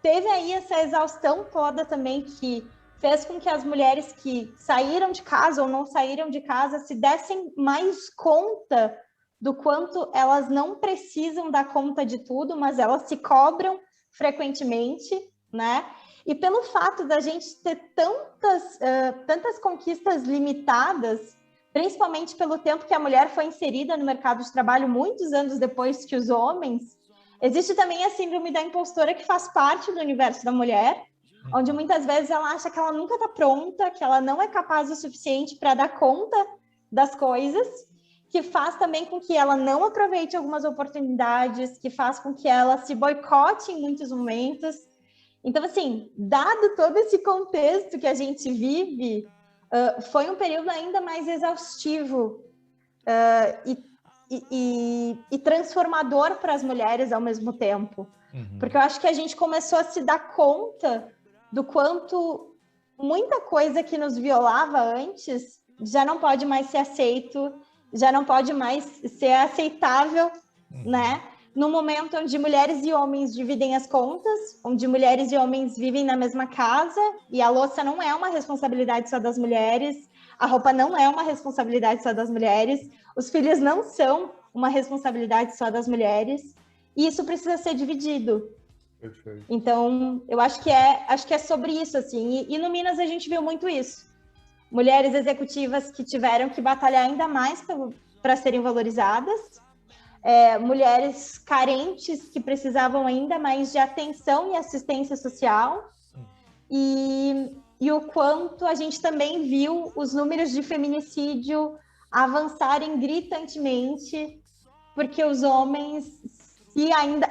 Teve aí essa exaustão toda também que fez com que as mulheres que saíram de casa ou não saíram de casa se dessem mais conta do quanto elas não precisam dar conta de tudo, mas elas se cobram frequentemente, né? E pelo fato da gente ter tantas conquistas limitadas, principalmente pelo tempo que a mulher foi inserida no mercado de trabalho muitos anos depois que os homens, existe também a síndrome da impostora que faz parte do universo da mulher, onde muitas vezes ela acha que ela nunca está pronta, que ela não é capaz o suficiente para dar conta das coisas, que faz também com que ela não aproveite algumas oportunidades, que faz com que ela se boicote em muitos momentos. Então, assim, dado todo esse contexto que a gente vive, foi um período ainda mais exaustivo e transformador para as mulheres ao mesmo tempo. Porque eu acho que a gente começou a se dar conta do quanto muita coisa que nos violava antes já não pode mais ser aceito, já não pode mais ser aceitável, né? No momento onde mulheres e homens dividem as contas, onde mulheres e homens vivem na mesma casa, e a louça não é uma responsabilidade só das mulheres, a roupa não é uma responsabilidade só das mulheres, os filhos não são uma responsabilidade só das mulheres, e isso precisa ser dividido. Perfeito. Então, eu acho que é sobre isso, assim, e no Minas a gente viu muito isso. Mulheres executivas que tiveram que batalhar ainda mais para serem valorizadas, mulheres carentes que precisavam ainda mais de atenção e assistência social, e o quanto a gente também viu os números de feminicídio avançarem gritantemente, porque os homens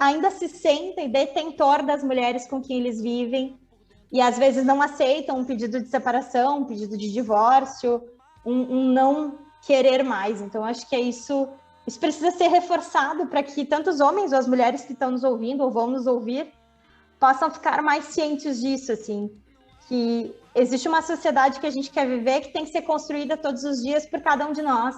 ainda se sentem detentor das mulheres com quem eles vivem, e às vezes não aceitam um pedido de separação, um pedido de divórcio, um não querer mais. Então, acho que isso precisa ser reforçado para que tanto os homens ou as mulheres que estão nos ouvindo ou vão nos ouvir possam ficar mais cientes disso, assim, que existe uma sociedade que a gente quer viver que tem que ser construída todos os dias por cada um de nós.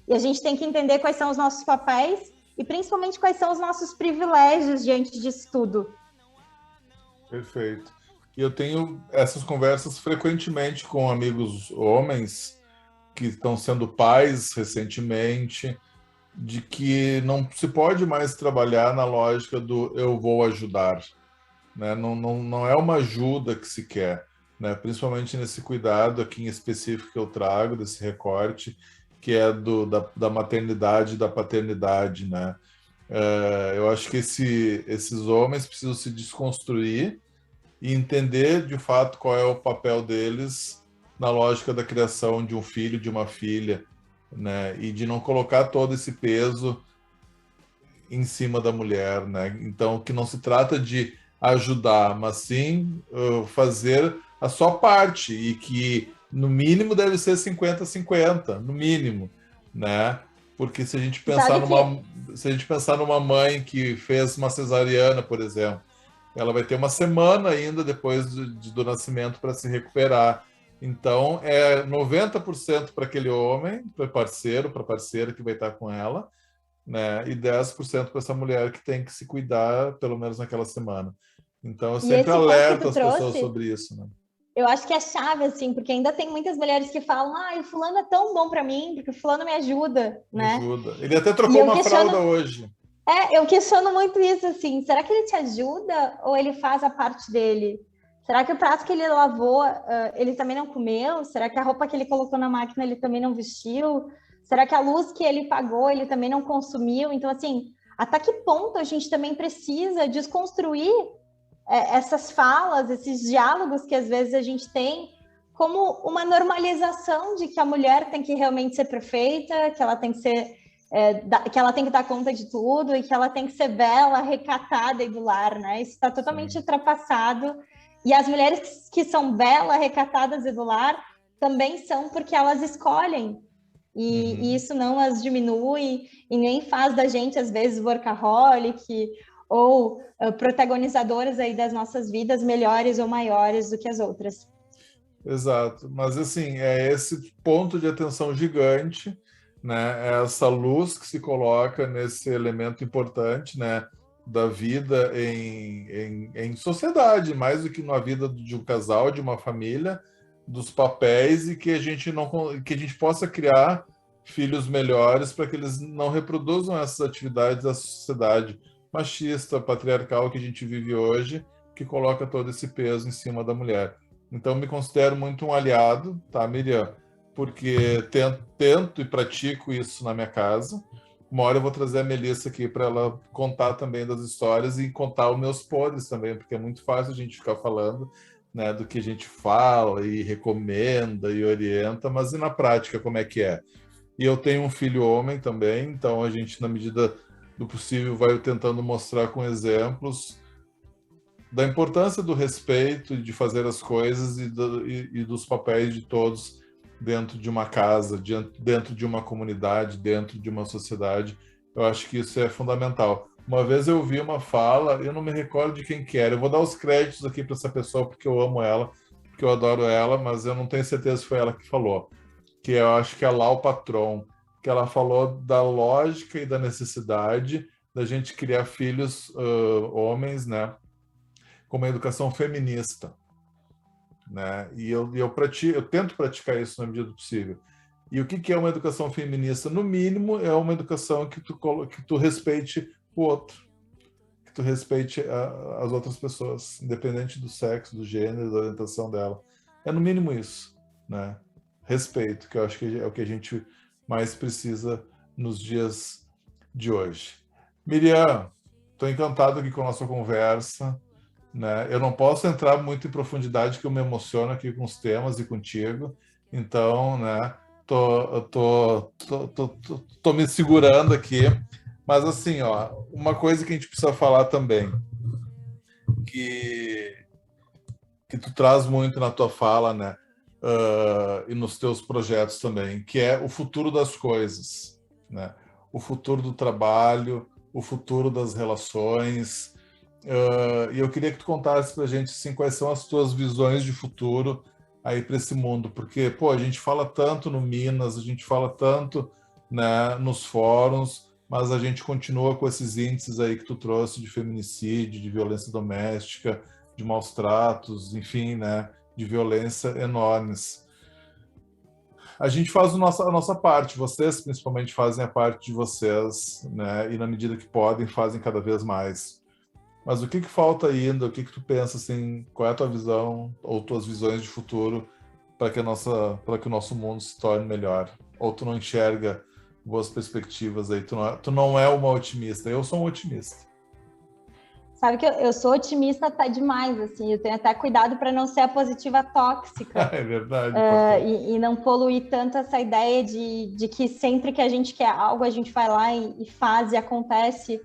E a gente tem que entender quais são os nossos papéis e principalmente quais são os nossos privilégios diante disso tudo. Perfeito. E eu tenho essas conversas frequentemente com amigos homens que estão sendo pais recentemente, de que não se pode mais trabalhar na lógica do eu vou ajudar, né? Não é uma ajuda que se quer, né? Principalmente nesse cuidado aqui em específico que eu trago, desse recorte, que é da maternidade e da paternidade, né? Eu acho que esses homens precisam se desconstruir e entender de fato qual é o papel deles na lógica da criação de um filho, de uma filha, né? E de não colocar todo esse peso em cima da mulher, né? Então, que não se trata de ajudar, mas sim fazer a sua parte, e que no mínimo deve ser 50-50, no mínimo, né? Porque se a gente pensar numa mãe que fez uma cesariana, por exemplo, ela vai ter uma semana ainda depois do nascimento para se recuperar. Então, é 90% para aquele homem, para parceiro, para parceira que vai estar com ela, né? E 10% para essa mulher que tem que se cuidar, pelo menos naquela semana. Então, eu sempre alerto as pessoas sobre isso, né? Eu acho que é chave, assim, porque ainda tem muitas mulheres que falam, o fulano é tão bom para mim, porque o fulano me ajuda, né? Me ajuda. Ele até trocou uma fralda hoje. Eu questiono muito isso, assim, será que ele te ajuda ou ele faz a parte dele? Será que o prato que ele lavou, ele também não comeu? Será que a roupa que ele colocou na máquina, ele também não vestiu? Será que a luz que ele pagou, ele também não consumiu? Então, assim, até que ponto a gente também precisa desconstruir essas falas, esses diálogos que às vezes a gente tem, como uma normalização de que a mulher tem que realmente ser perfeita, que ela tem que ser... que ela tem que dar conta de tudo e que ela tem que ser bela, recatada e do lar, né? Isso está totalmente ultrapassado. E as mulheres que são belas, recatadas e do lar também são porque elas escolhem. E isso não as diminui e nem faz da gente, às vezes, workaholic ou protagonizadoras aí das nossas vidas, melhores ou maiores do que as outras. Exato, mas assim, é esse ponto de atenção gigante, né? É essa luz que se coloca nesse elemento importante, né? Da vida em sociedade, mais do que na vida de um casal, de uma família, dos papéis, e que a gente não, que a gente possa criar filhos melhores para que eles não reproduzam essas atividades da sociedade machista, patriarcal que a gente vive hoje, que coloca todo esse peso em cima da mulher. Então, me considero muito um aliado, tá, Miriam? Porque tento e pratico isso na minha casa. Uma hora eu vou trazer a Melissa aqui para ela contar também das histórias e contar os meus podres também, porque é muito fácil a gente ficar falando, né, do que a gente fala e recomenda e orienta, mas e na prática como é que é? E eu tenho um filho homem também, então a gente, na medida do possível, vai tentando mostrar com exemplos da importância do respeito, de fazer as coisas e dos papéis de todos dentro de uma casa, dentro de uma comunidade, dentro de uma sociedade. Eu acho que isso é fundamental. Uma vez eu vi uma fala, eu não me recordo de quem que era, eu vou dar os créditos aqui para essa pessoa porque eu amo ela, porque eu adoro ela, mas eu não tenho certeza se foi ela que falou, que eu acho que é Lau Patron, que ela falou da lógica e da necessidade da gente criar filhos homens, né, com uma educação feminista, né? E eu tento praticar isso na medida do possível. E o que é uma educação feminista? No mínimo, é uma educação que tu respeite o outro, que tu respeite as outras pessoas, independente do sexo, do gênero, da orientação dela. É no mínimo isso, né? Respeito, que eu acho que é o que a gente mais precisa nos dias de hoje. Miriam, estou encantado aqui com a nossa conversa, né? Eu não posso entrar muito em profundidade, que eu me emociono aqui com os temas e contigo. Então, né? Tô me segurando aqui. Mas assim, ó, uma coisa que a gente precisa falar também, que tu traz muito na tua fala, né? E nos teus projetos também, que é o futuro das coisas, né? O futuro do trabalho, o futuro das relações. E eu queria que tu contasse para a gente assim, quais são as tuas visões de futuro aí para esse mundo, porque pô, a gente fala tanto no Minas, a gente fala tanto, né, nos fóruns, mas a gente continua com esses índices aí que tu trouxe de feminicídio, de violência doméstica, de maus tratos, enfim, né, de violência enormes. A gente faz a nossa parte, vocês principalmente fazem a parte de vocês, né, e na medida que podem, fazem cada vez mais. Mas o que falta ainda? O que tu pensa, assim, qual é a tua visão ou tuas visões de futuro para que o nosso mundo se torne melhor? Ou tu não enxerga boas perspectivas aí? Tu não é uma otimista, eu sou um otimista. Sabe que eu sou otimista até demais, assim, eu tenho até cuidado para não ser a positiva tóxica. É verdade. E não poluir tanto essa ideia de que sempre que a gente quer algo, a gente vai lá e faz e acontece.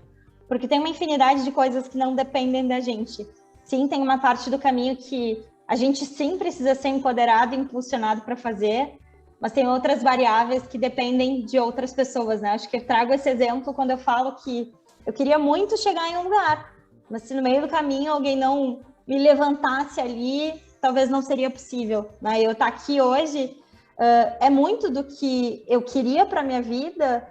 Porque tem uma infinidade de coisas que não dependem da gente. Sim, tem uma parte do caminho que a gente sim precisa ser empoderado e impulsionado para fazer, mas tem outras variáveis que dependem de outras pessoas, né? Acho que eu trago esse exemplo quando eu falo que eu queria muito chegar em um lugar, mas se no meio do caminho alguém não me levantasse ali, talvez não seria possível, né? Eu estar aqui hoje é muito do que eu queria para minha vida,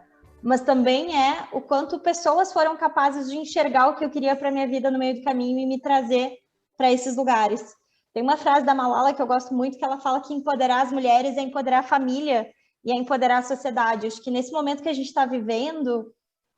mas também é o quanto pessoas foram capazes de enxergar o que eu queria para minha vida no meio do caminho e me trazer para esses lugares. Tem uma frase da Malala que eu gosto muito, que ela fala que empoderar as mulheres é empoderar a família e é empoderar a sociedade. Acho que nesse momento que a gente está vivendo,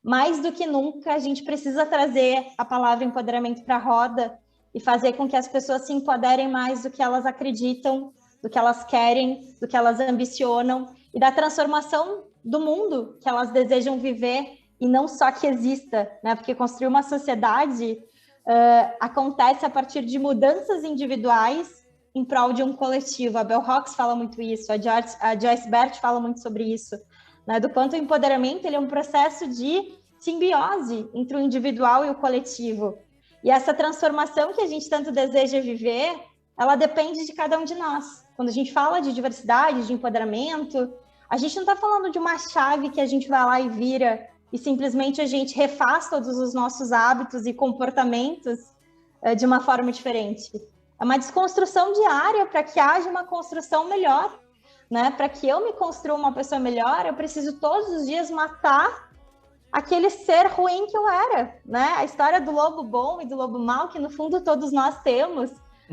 mais do que nunca, a gente precisa trazer a palavra empoderamento para a roda e fazer com que as pessoas se empoderem mais do que elas acreditam, do que elas querem, do que elas ambicionam e da transformação do mundo que elas desejam viver e não só que exista, né? Porque construir uma sociedade acontece a partir de mudanças individuais em prol de um coletivo. A Bell Hooks fala muito isso, a Joyce Bert fala muito sobre isso, né? Do quanto o empoderamento ele é um processo de simbiose entre o individual e o coletivo. E essa transformação que a gente tanto deseja viver, ela depende de cada um de nós. Quando a gente fala de diversidade, de empoderamento, a gente não está falando de uma chave que a gente vai lá e vira e simplesmente a gente refaz todos os nossos hábitos e comportamentos de uma forma diferente. É uma desconstrução diária para que haja uma construção melhor, né? Para que eu me construa uma pessoa melhor, eu preciso todos os dias matar aquele ser ruim que eu era, né? A história do lobo bom e do lobo mau, que no fundo todos nós temos,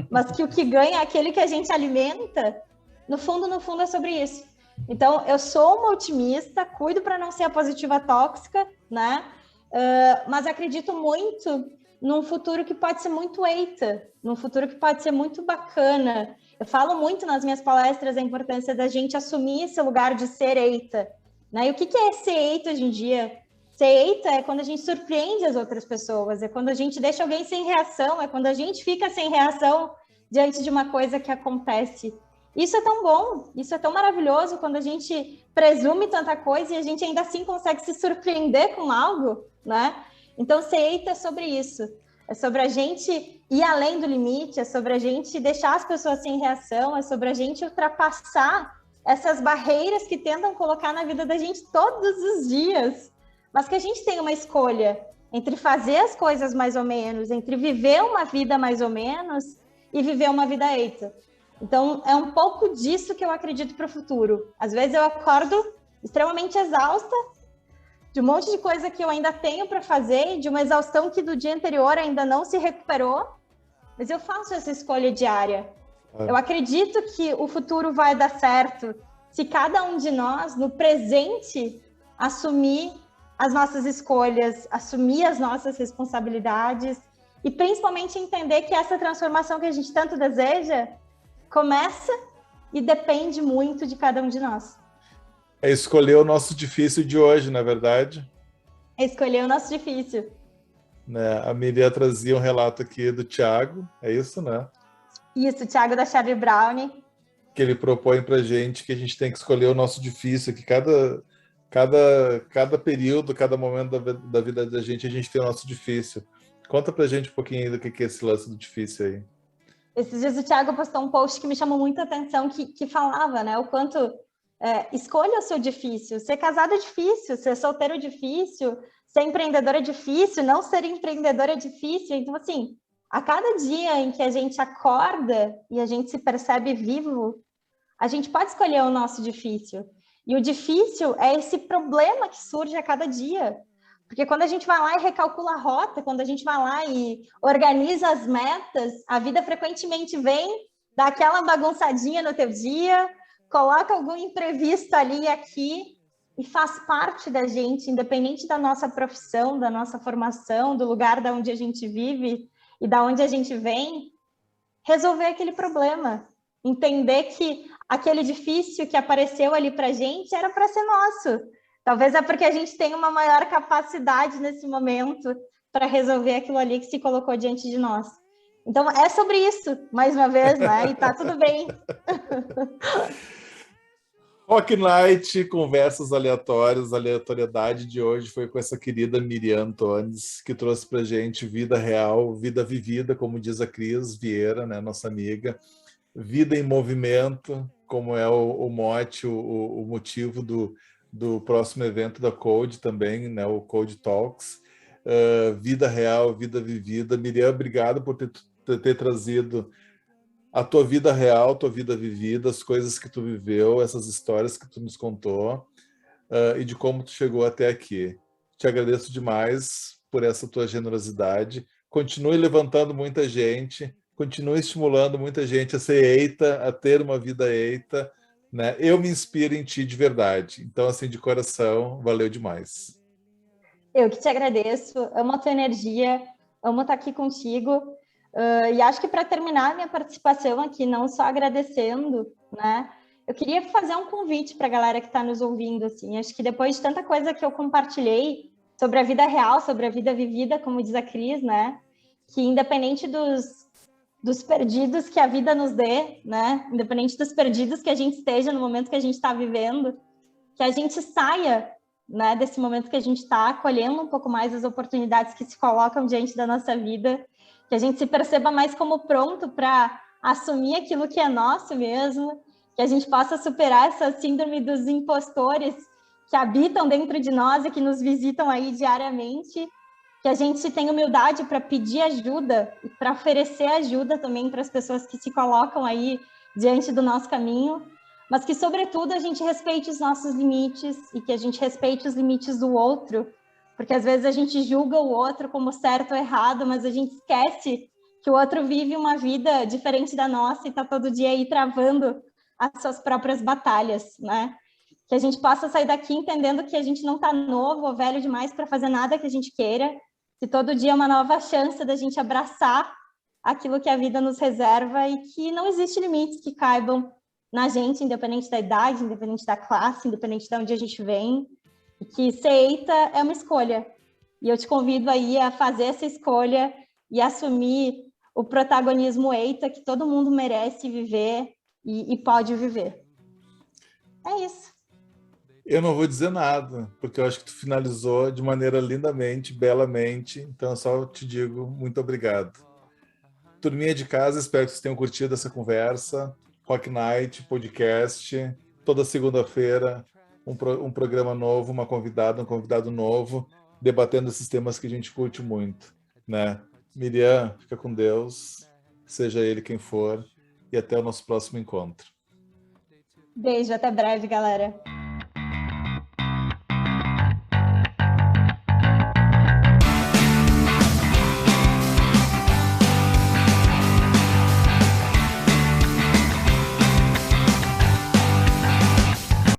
mas que o que ganha é aquele que a gente alimenta, no fundo é sobre isso. Então, eu sou uma otimista, cuido para não ser a positiva tóxica, né? Mas acredito muito num futuro que pode ser muito eita, num futuro que pode ser muito bacana. Eu falo muito nas minhas palestras a importância da gente assumir esse lugar de ser eita, né? E o que é ser eita hoje em dia? Ser eita é quando a gente surpreende as outras pessoas, é quando a gente deixa alguém sem reação, é quando a gente fica sem reação diante de uma coisa que acontece. Isso é tão bom, isso é tão maravilhoso quando a gente presume tanta coisa e a gente ainda assim consegue se surpreender com algo, né? Então, ser eita é sobre isso. É sobre a gente ir além do limite, é sobre a gente deixar as pessoas sem reação, é sobre a gente ultrapassar essas barreiras que tentam colocar na vida da gente todos os dias. Mas que a gente tem uma escolha entre fazer as coisas mais ou menos, entre viver uma vida mais ou menos e viver uma vida eita. Então, é um pouco disso que eu acredito para o futuro. Às vezes eu acordo extremamente exausta, de um monte de coisa que eu ainda tenho para fazer, de uma exaustão que do dia anterior ainda não se recuperou, mas eu faço essa escolha diária. Eu acredito que o futuro vai dar certo se cada um de nós, no presente, assumir as nossas escolhas, assumir as nossas responsabilidades e principalmente entender que essa transformação que a gente tanto deseja começa e depende muito de cada um de nós. É escolher o nosso difícil de hoje, na verdade. É escolher o nosso difícil. Né? A Miriam trazia um relato aqui do Thiago, é isso, né? Isso, o Thiago da Charlie Brown. Que ele propõe para a gente que a gente tem que escolher o nosso difícil, que cada período, cada momento da vida da gente, a gente tem o nosso difícil. Conta pra gente um pouquinho do que é esse lance do difícil aí. Esses dias o Thiago postou um post que me chamou muita atenção, que falava, né, o quanto escolha o seu difícil. Ser casado é difícil, ser solteiro é difícil, ser empreendedor é difícil, não ser empreendedor é difícil. Então, assim, a cada dia em que a gente acorda e a gente se percebe vivo, a gente pode escolher o nosso difícil. E o difícil é esse problema que surge a cada dia. Porque quando a gente vai lá e recalcula a rota, quando a gente vai lá e organiza as metas, a vida frequentemente vem, dá aquela bagunçadinha no teu dia, coloca algum imprevisto ali e aqui, e faz parte da gente, independente da nossa profissão, da nossa formação, do lugar da onde a gente vive e da onde a gente vem, resolver aquele problema. Entender que aquele difícil que apareceu ali para a gente era para ser nosso. Talvez é porque a gente tem uma maior capacidade nesse momento para resolver aquilo ali que se colocou diante de nós. Então, é sobre isso, mais uma vez, né? E tá tudo bem. Rock Night, conversas aleatórias. A aleatoriedade de hoje foi com essa querida Miriam Antunes, que trouxe pra gente vida real, vida vivida, como diz a Cris Vieira, né, nossa amiga. Vida em movimento, como é o mote, o motivo do próximo evento da Code também, né, o Code Talks. Vida real, vida vivida. Miriam, obrigado por ter trazido a tua vida real, tua vida vivida, as coisas que tu viveu, essas histórias que tu nos contou, e de como tu chegou até aqui. Te agradeço demais por essa tua generosidade. Continue levantando muita gente, continue estimulando muita gente a ser eita, a ter uma vida eita, né? Eu me inspiro em ti de verdade. Então, assim, de coração, valeu demais. Eu que te agradeço, amo a tua energia, amo estar aqui contigo. E acho que para terminar minha participação aqui, não só agradecendo, né? Eu queria fazer um convite para a galera que está nos ouvindo, assim. Acho que depois de tanta coisa que eu compartilhei sobre a vida real, sobre a vida vivida, como diz a Cris, né? Que independente dos perdidos que a vida nos dê, né? Independente dos perdidos que a gente esteja no momento que a gente está vivendo, que a gente saia, né, desse momento que a gente está, acolhendo um pouco mais as oportunidades que se colocam diante da nossa vida, que a gente se perceba mais como pronto para assumir aquilo que é nosso mesmo, que a gente possa superar essa síndrome dos impostores, que habitam dentro de nós e que nos visitam aí diariamente, que a gente tenha humildade para pedir ajuda e para oferecer ajuda também para as pessoas que se colocam aí diante do nosso caminho, mas que, sobretudo, a gente respeite os nossos limites e que a gente respeite os limites do outro, porque às vezes a gente julga o outro como certo ou errado, mas a gente esquece que o outro vive uma vida diferente da nossa e está todo dia aí travando as suas próprias batalhas, né? Que a gente possa sair daqui entendendo que a gente não está novo ou velho demais para fazer nada que a gente queira, que todo dia é uma nova chance da gente abraçar aquilo que a vida nos reserva e que não existe limites que caibam na gente, independente da idade, independente da classe, independente de onde a gente vem, e que ser eita é uma escolha. E eu te convido aí a fazer essa escolha e assumir o protagonismo eita que todo mundo merece viver e pode viver. É isso. Eu não vou dizer nada, porque eu acho que tu finalizou de maneira lindamente, belamente, então eu só te digo muito obrigado. Turminha de casa, espero que vocês tenham curtido essa conversa. Rock Night, podcast, toda segunda-feira, um programa novo, uma convidada, um convidado novo, debatendo esses temas que a gente curte muito, né? Miriam, fica com Deus, seja ele quem for, e até o nosso próximo encontro. Beijo, até breve, galera.